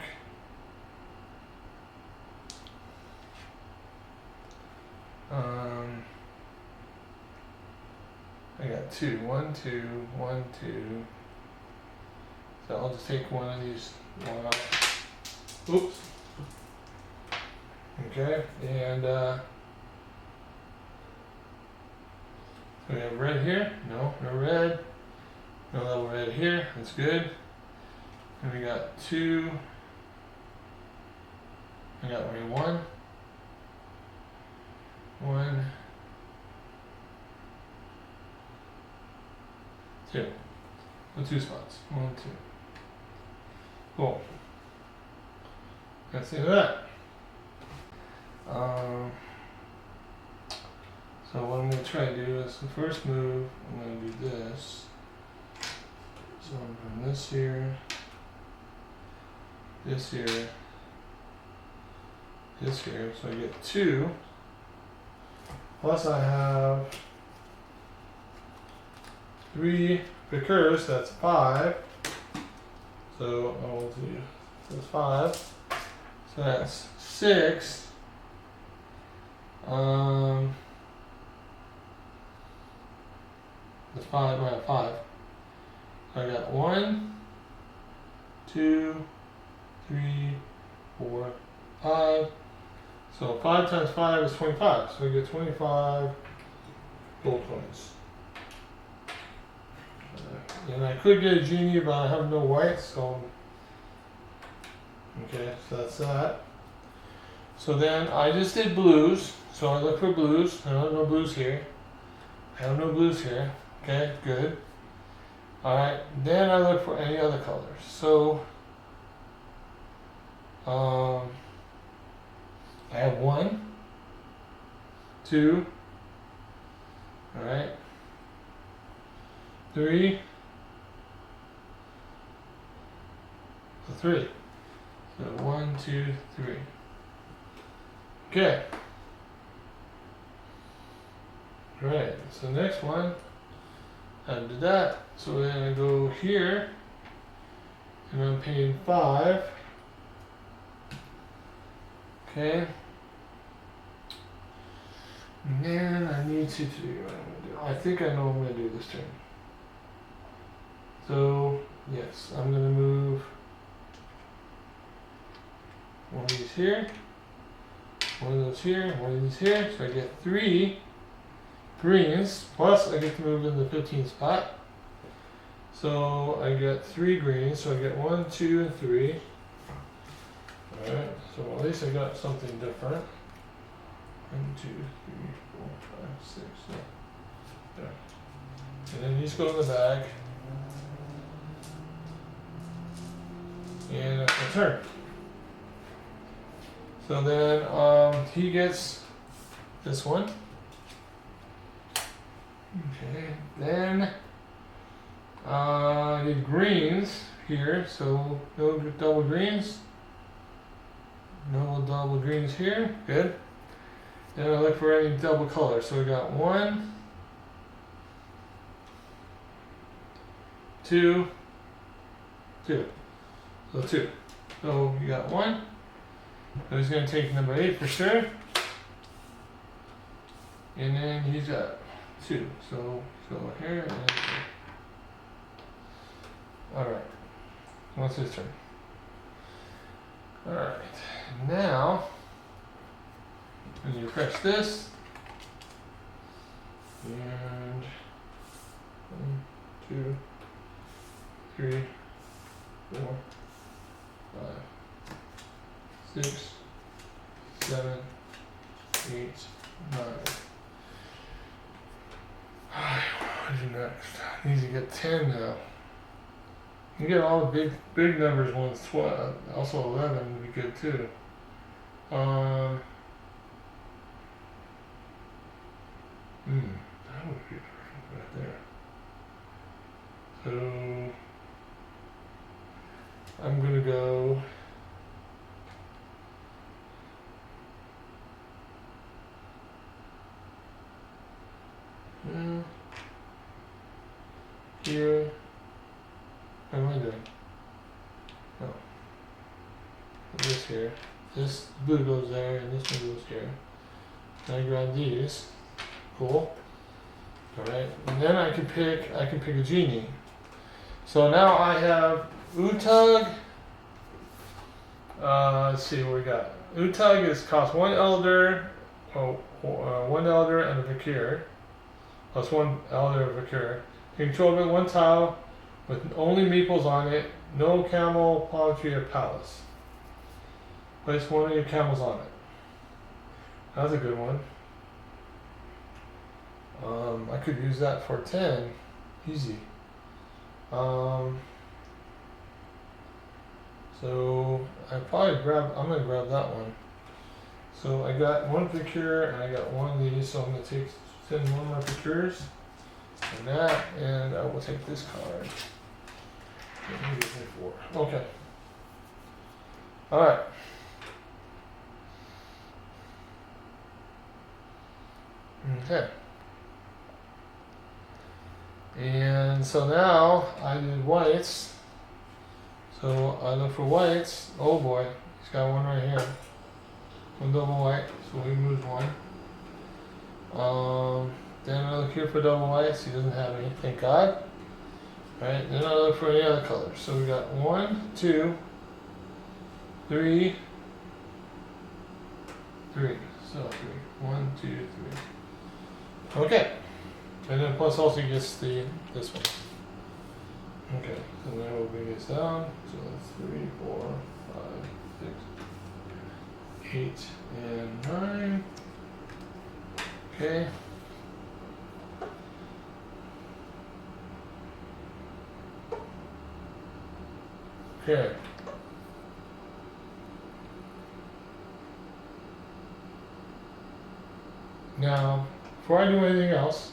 got 2. 1, 2, 1, 2. So I'll just take one of these one off. Oops. Okay, and so we have red here. No red. No level red here. That's good. And we got 2. I got only 1. 1, 2. So 2 spots. 1, 2. Cool. That's the end of that. So what I'm going to try to do is the first move, I'm going to do this. So I'm doing this here, this here, this here. So I get 2. Plus I have 3 recurs, that's 5. So I will do, that's 5. So that's 6. That's 5, I have 5. So I got 1, 2, 3, 4, 5. So 5 times 5 is 25. So I get 25 gold coins. And I could get a genie, but I have no white, so okay, so that's that. So then I just did blues. So I look for blues. I have no blues here. I have no blues here. Okay, good. Alright, then I look for any other colors. So I have 1, 2, alright, 3, so 3. So 1, 2, 3. Okay. Right, so next one, I did that. So then I go here, and I'm paying 5. Okay. And then I need to do what I'm going to do. I think I know what I'm going to do this turn. So, yes, I'm going to move one of these here, one of those here, one of these here. So I get 3 greens, plus I get to move in the 15th spot. So I get 3 greens, so I get 1, 2, and 3. Alright, so at least I got something different. 1, 2, 3, 4, 5, 6, 7. There. And then these go in the bag. And that's my turn. So then he gets this one. Okay, then I need greens here, so no double greens. No double greens here, good. Then I look for any double colors. So we got 1, 2, 2. So 2. So you got 1. So he's going to take number 8 for sure. And then he's got 2. So let's go here and alright. What's his turn? Alright. Now when you press this and 1, 2, 3, 4, 5, 6, 7, 8, 9. What do next? I need to get 10 now. You get all the big numbers once, 12. Also 11 would be good too. That would be perfect right there. So I'm gonna go here. What am I doing? No. This here. This blue goes there and this one goes here. Then I grab these. Cool. Alright, and then I can pick a genie. So now I have Utug. Let's see what we got. Utug is cost 1 elder, 1 elder and a Vakir. Plus 1 elder and a Vakir. Control of it 1 tile with only meeples on it, no camel, palm tree, or palace. Place 1 of your camels on it. That's a good one. I could use that for 10. Easy. So I'm gonna grab that one. So I got 1 Procure and I got 1 of these, so I'm gonna send 1 more Procures and that, and I will take this card. Okay. Alright. Okay. And so now I did whites. So I look for whites. Oh boy, he's got 1 right here. 1 double white, so we moved 1. Then I look here for double whites. He doesn't have any, thank God. Alright, then I look for any other colors. So we got 1, 2, 3, 3. So 3. 1, 2, 3. Okay. And then plus also gets this one. Okay, so now we'll bring this down. So that's 3, 4, 5, 6, 8, and 9. Okay. Okay. Now, before I do anything else,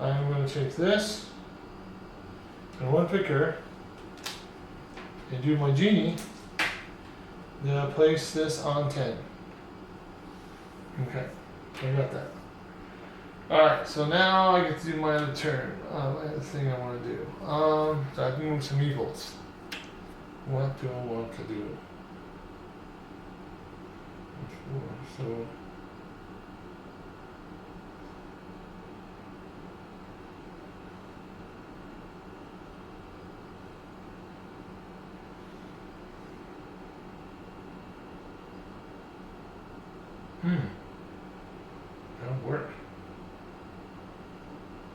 I'm going to take this and 1 picker and do my genie. Then I'll place this on 10. Okay, I got that. Alright, so now I get to do my other turn. The thing I want to do. So I have to move some evils. What do I want to do? So that'll work.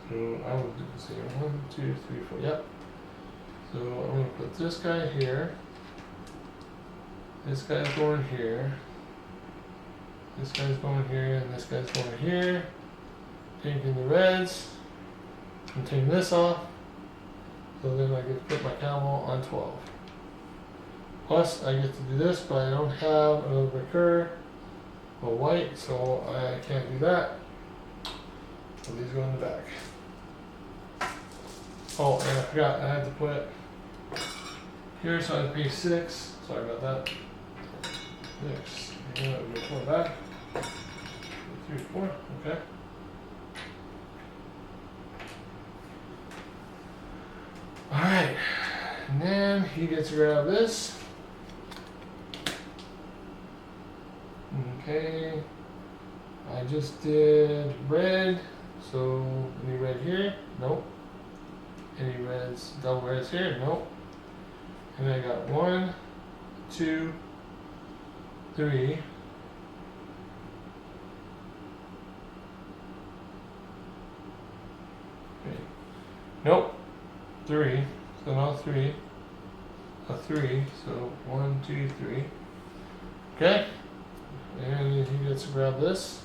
So I will do say 1, 2, 3, 4. Yep. So I'm going to put this guy here. This guy's going here. This guy's going here, and this guy's going here. Taking the reds. And taking this off. So then I get to put my camel on 12. Plus I get to do this, but I don't have another recur or white, so I can't do that. So these go in the back. Oh, and I forgot, I had to put here, so I had to pay 6. Sorry about that. 6. And that would be 4 back. 3, 4. Okay. Alright. And then he gets to grab this. Okay. I just did red. So any red here? Nope. Any reds, double reds here? Nope. And I got 1, 2, 3. Okay. Nope. 3. So now 3. A 3. So 1, 2, 3. Okay. And he gets to grab this.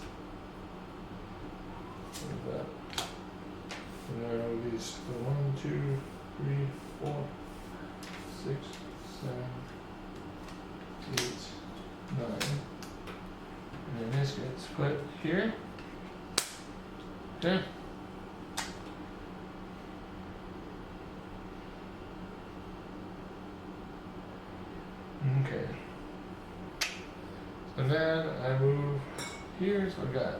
Like that. And there are these 1, 2, 3, 4, 6, 7, 8, 9. And then this gets put here. Okay. Okay. So then I move here, so I got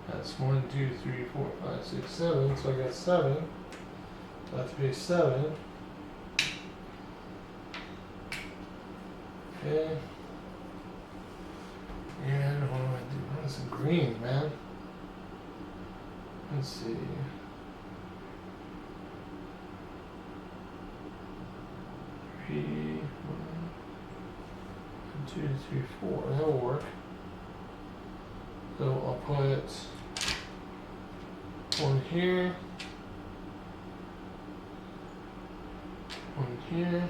that's 1, 2, 3, 4, 5, 6, 7. So I got 7. So I have to pay 7. Okay. And what do I do? I want some green, man. Let's see. 3, 1, 2, 3, 4. That'll work. So I'll put one here, one here,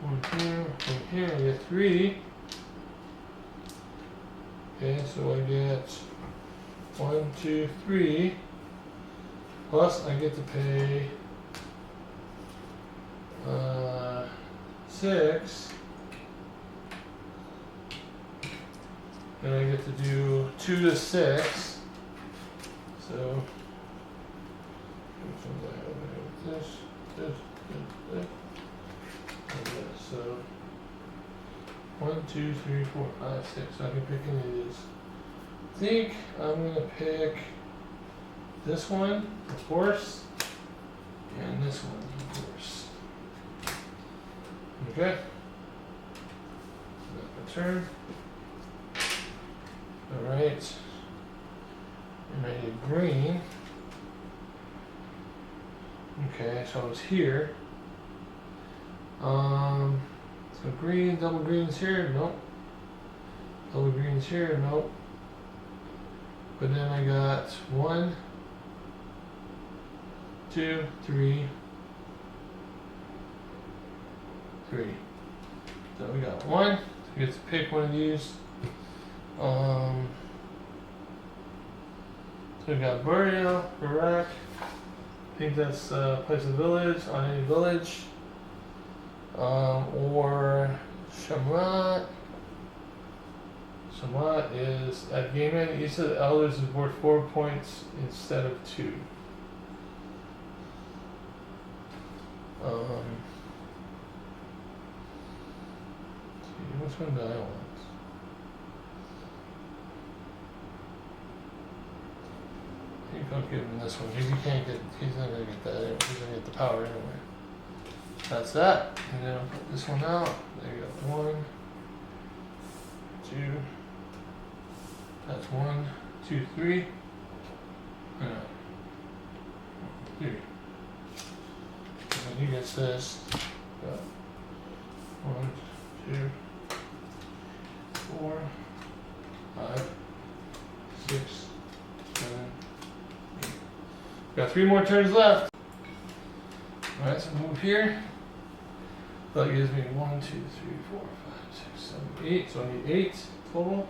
one here, one here. I get 3. Okay, so I get 1, 2, 3. Plus I get to pay 6. And I get to do 2 to 6. So this, this. And this. So 1, 2, 3, 4, 5, 6. So I can pick any of these. I think I'm gonna pick this one, of course, and this one, of course. Okay. That's my turn. Alright. And I need green. Okay, so I was here. So green, double greens here, nope. Double greens here, nope. But then I got 1, 2, 3, 3. So we got 1. So we get to pick one of these. So we got Burial, Barak. I think that's place of village on any village. Or Shamrat. Shamrat is at game end. Each of the elders is worth 4 points instead of 2. Which one do I want? I think I'll give him this one because he's not gonna get that. He's gonna get the power anyway. That's that. And then I'll put this one out. There you go. 1, 2. That's 1, 2, 3. No. 3. And then he gets this. Got 1, 2, 4, 5, 6, 7, 8. Got 3 more turns left. Alright, so move here. That gives me 1, 2, 3, 4, 5, 6, 7, 8. So I need 8 total.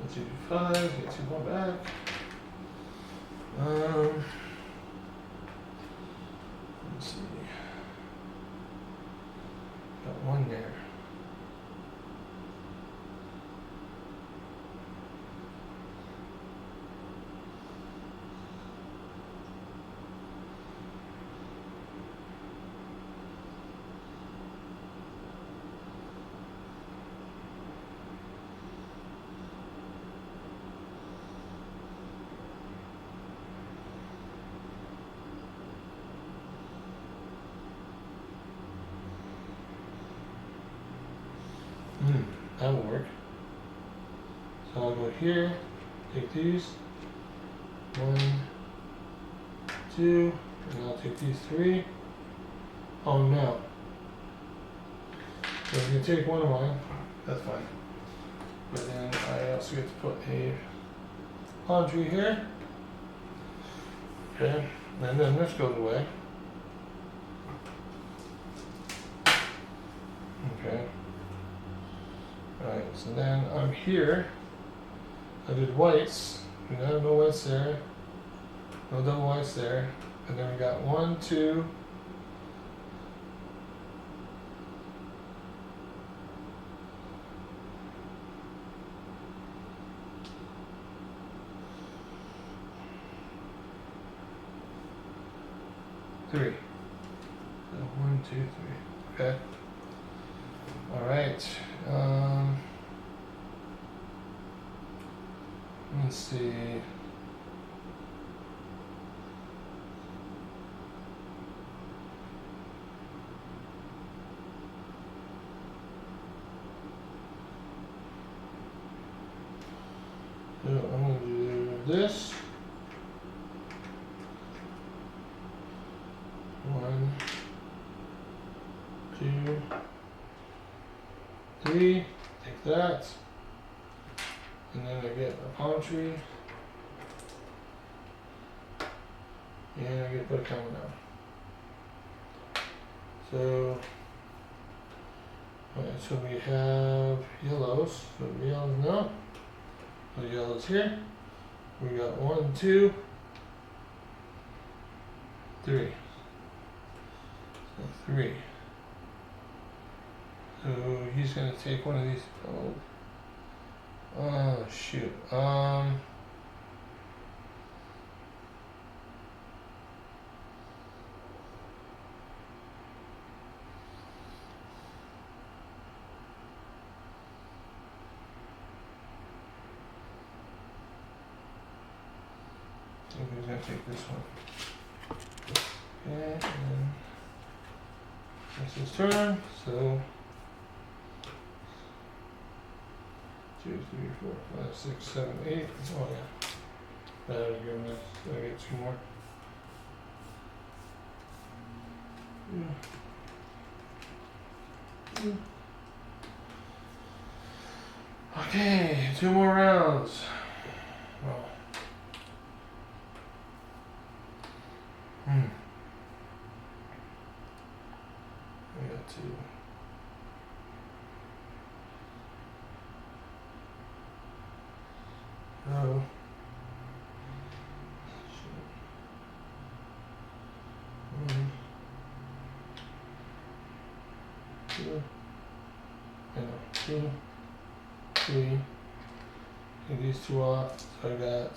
1, 2, 5. Get 2 more back. Let's see. Got 1 there. That'll work. So I'll go here, take these. 1, 2, and I'll take these 3. Oh no. So I'm going to take one of mine. That's fine. But then I also get to put a palm tree here. Okay. And then this goes away. Okay. Alright, so then I'm here. I did whites. We have no whites there. No double whites there. And then we got 1, 2. Three. So 1, 2, 3. Okay. Alright. Let's see. this. 1, 2, 3. Take that. And then I get a palm tree. And I get to put a camel down. So, alright, so we have yellows. So yellows now. So yellows here. We got 1, 2, 3. So 3. So he's gonna take one of these. Oh shoot. So he's gonna take this one. Okay, and then it's his turn. So 2, 3, 4, 5, 6, 7, 8. Oh yeah. That'll give him this. So I get 2 more. Yeah. Okay, 2 more rounds. Well. I got 2. Oh. Shit. 1, 2. I know. 2, 3. Take these 2 off. So I got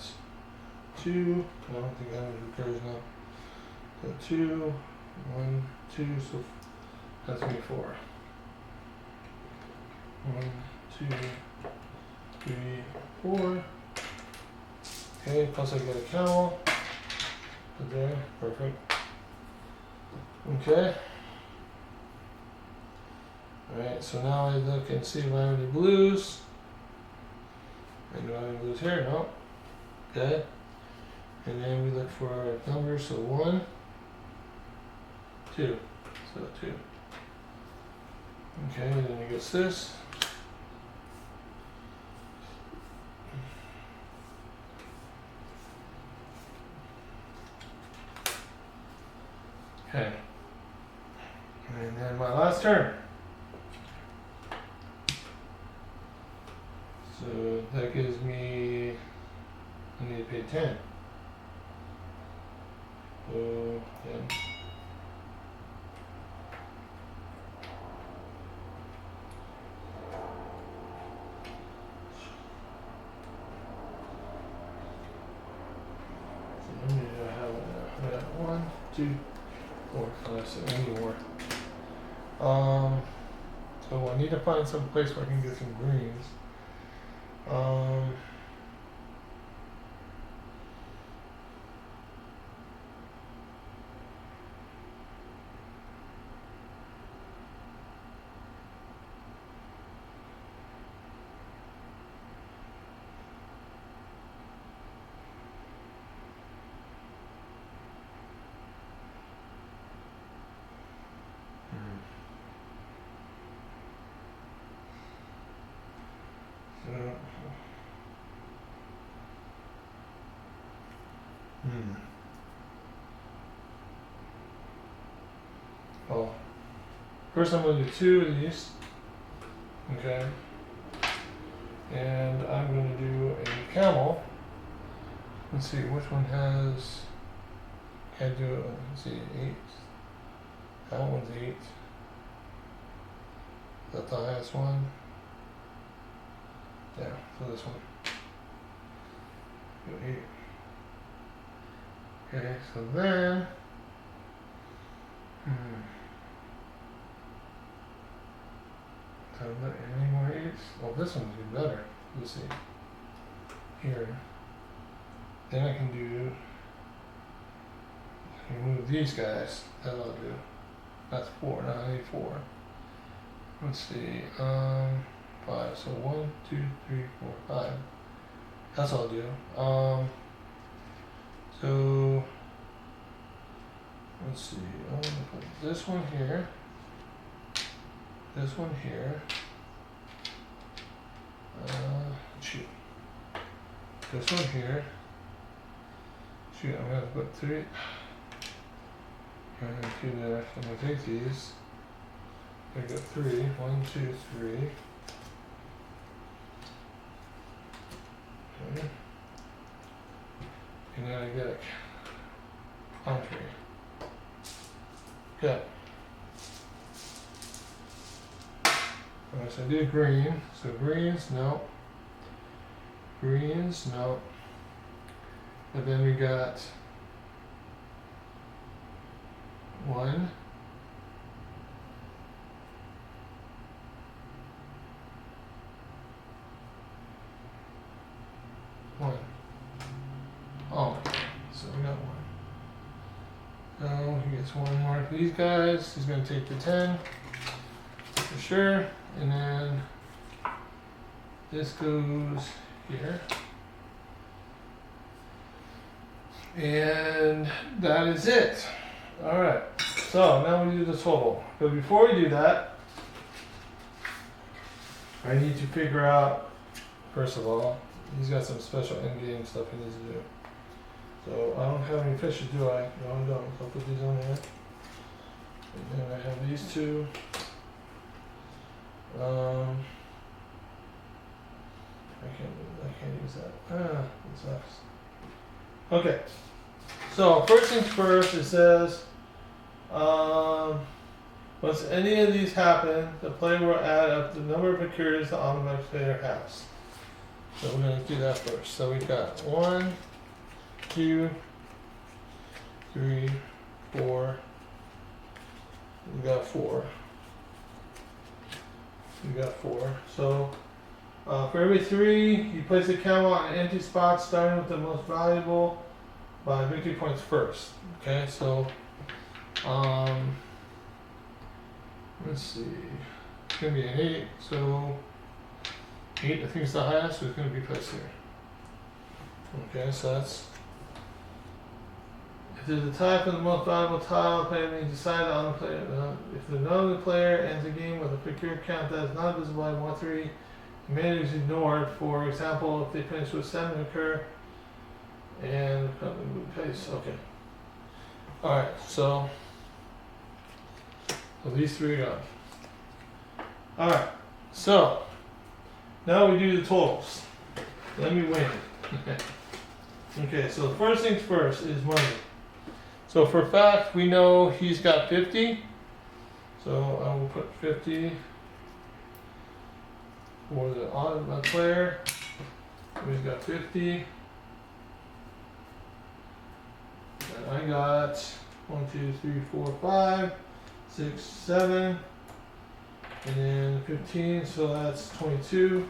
2. I don't think I have any repairs now. So 2, 1, 2. So that's gonna be 4. 1, 2, 3, 4. Okay, plus I get a camel. Put there, perfect. Okay. Alright, so now I look and see if I have any blues. And do I have any blues here? No. Okay. And then we look for numbers, so 1, 2. So 2. Okay, and then it gets this. Okay. And then my last turn. So that gives me, I need to pay 10. So 10. So how many do I have now? I got 1, 2, 4, 5, 6, I need more. So I need to find some place where I can get some greens. So, well, first I'm going to do 2 of these. Okay. And I'm going to do a camel. Let's see, which one has, can I do it, let's see, 8. That one's 8. Is that the highest one? Yeah, so this one. Go 8. Okay, so then, any more 8s? Well, this one's even better. Let's see. Here. Then I can do, remove these guys. That'll do. That's 4. Now I need 4. Let's see. 5. So 1, 2, 3, 4, 5. That's all I'll do. So let's see. I'm gonna put this one here. This one here. Shoot. This one here. Shoot, I'm gonna put 3. I'm gonna do that. I'm gonna take these. I got 3. 1, 2, 3. Okay. And then I got a palm tree. Okay. Alright, so I did green. So greens, no. Greens, no. And then we got 1. Oh, so we got 1. So he gets 1 more of these guys. He's going to take the 10 for sure. And then this goes here. And that is it. Alright, so now we do the total. But before we do that, I need to figure out, first of all, he's got some special end-game stuff he needs to do. So I don't have any fishes, do I? No, I don't. So I'll put these on there. And then I have these 2. I can't use that. That sucks. Okay. So first things first, it says, once any of these happen, the player will add up the number of mercurials the automatic player has. So we're going to do that first. So we've got 1, 2, 3, 4. We got 4. We got 4. So for every 3, you place a camel on an empty spot, starting with the most valuable by victory points first. Okay, so let's see. It's gonna be an 8. So 8, I think, is the highest, so it's gonna be placed here. Okay, so that's. If there's a tie for the most valuable tile, the player may decide on the player. If the other player ends the game with a procure count that is not visible by 1 3, the menu is ignored. For example, if they finish with 7 occur and place. Okay. Alright, so these 3 are gone. Alright, so now we do the totals. Let me win. Okay, so the first things first is money. So for a fact, we know he's got 50. So I will put 50 for the automatic player. He's got 50. And I got 1, 2, 3, 4, 5, 6, 7, and then 15. So that's 22.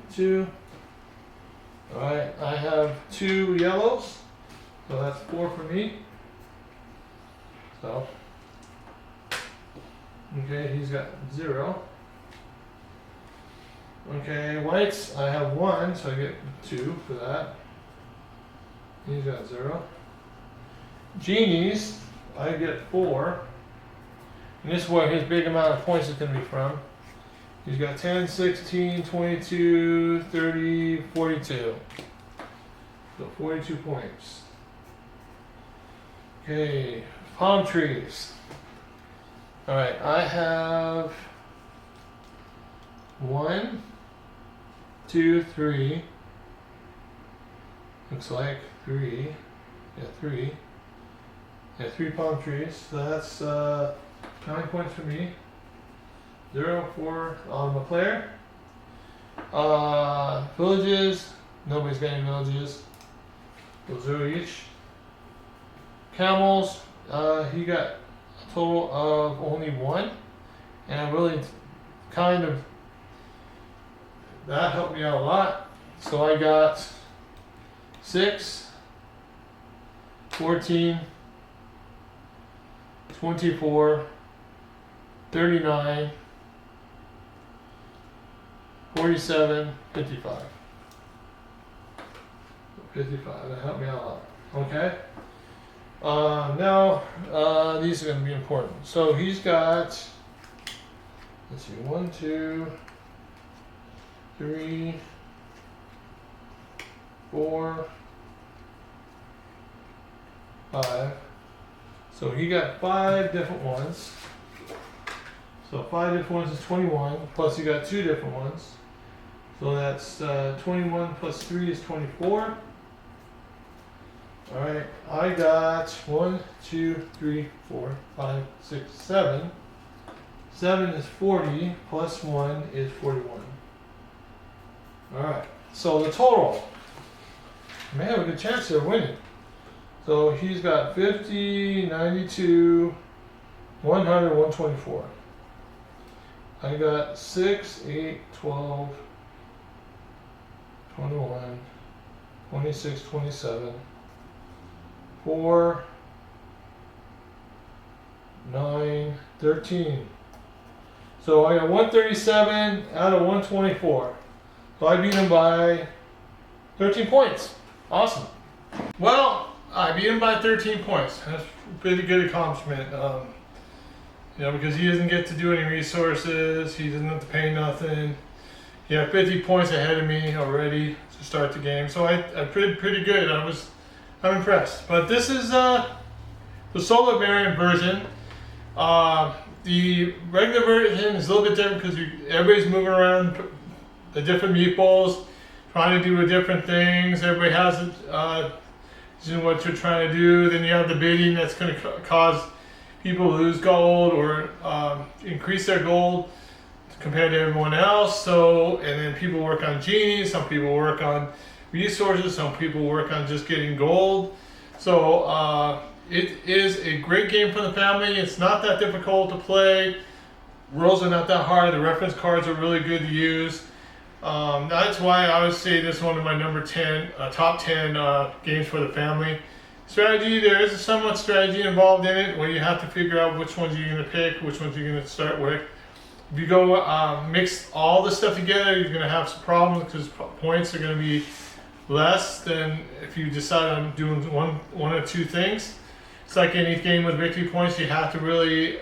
22. Alright, I have 2 yellows, so that's 4 for me. So, okay, he's got 0. Okay, whites, I have 1, so I get 2 for that. He's got 0. Genies, I get 4. And this is where his big amount of points is going to be from. He's got 10, 16, 22, 30, 42. So 42 points. Okay, palm trees. Alright, I have 1, 2, 3. Looks like 3. Yeah, 3. Yeah, 3 palm trees. So that's 9 points for me. 0 for the player. Villages, nobody's got any villages. So 0 each. Camels, he got a total of only 1. And I really kind of, that helped me out a lot. So I got 6, 14, 24, 39, 47, 55. 55. That helped me out a lot. Okay. Now, these are going to be important. So he's got, let's see, 1, 2, 3, 4, 5. So he got 5 different ones. So 5 different ones is 21, plus he got 2 different ones. So that's 21 plus 3 is 24. Alright, I got 1, 2, 3, 4, 5, 6, 7. 7 is 40, plus 1 is 41. Alright, so the total. I may have a good chance of winning. So he's got 50, 92, 100, 124. I got 6, 8, 12, 21, 26, 27, 4, 9, 13. So I got 137 out of 124. So I beat him by 13 points. Awesome. Well, I beat him by 13 points. That's a pretty good accomplishment. Because he doesn't get to do any resources. He doesn't have to pay nothing. He had 50 points ahead of me already to start the game. So I pretty good. I'm impressed. But this is the solo variant version. The regular version is a little bit different because everybody's moving around the different meeples, trying to do different things. Everybody has what you're trying to do. Then you have the bidding that's going to cause people to lose gold or increase their gold compared to everyone else. So, and then people work on genies, some people work on resources, some people work on just getting gold. So it is a great game for the family. It's not that difficult to play. Rules are not that hard. The reference cards are really good to use. That's why I would say this is one of my top 10 games for the family. Strategy, there is a somewhat strategy involved in it where you have to figure out which ones you're going to pick, which ones you're going to start with. If you go mix all this stuff together, you're going to have some problems because points are going to be less than if you decide on doing one or two things. It's like any game with victory points, you have to really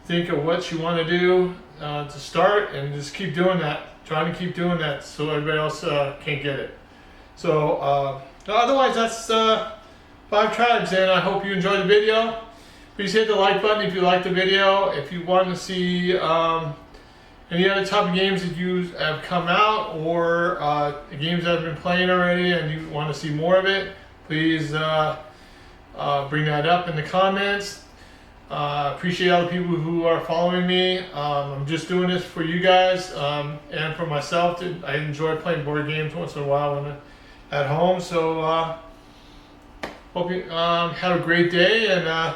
think of what you want to do to start and just keep doing that. Trying to keep doing that so everybody else can't get it. So otherwise, that's 5 tribes, and I hope you enjoyed the video. Please hit the like button if you liked the video. If you want to see any other type of games that you have come out or games that have been playing already and you want to see more of it, please bring that up in the comments. Appreciate all the people who are following me. I'm just doing this for you guys and for myself. I enjoy playing board games once in a while when I'm at home. So hope you have a great day. And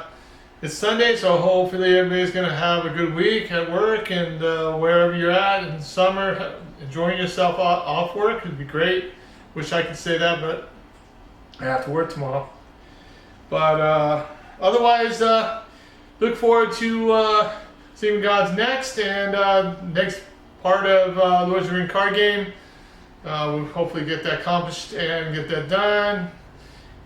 it's Sunday, so hopefully everybody's going to have a good week at work and wherever you're at in summer. Enjoying yourself off work would be great. Wish I could say that, but I have to work tomorrow. But otherwise, look forward to seeing God's next and next part of Lords of the Ring card game. We'll hopefully get that accomplished and get that done.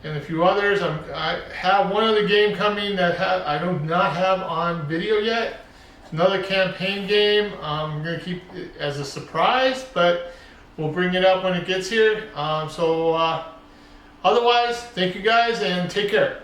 And a few others. I have one other game coming that I do not have on video yet. It's another campaign game. I'm going to keep it as a surprise, but we'll bring it up when it gets here. Otherwise, thank you guys and take care.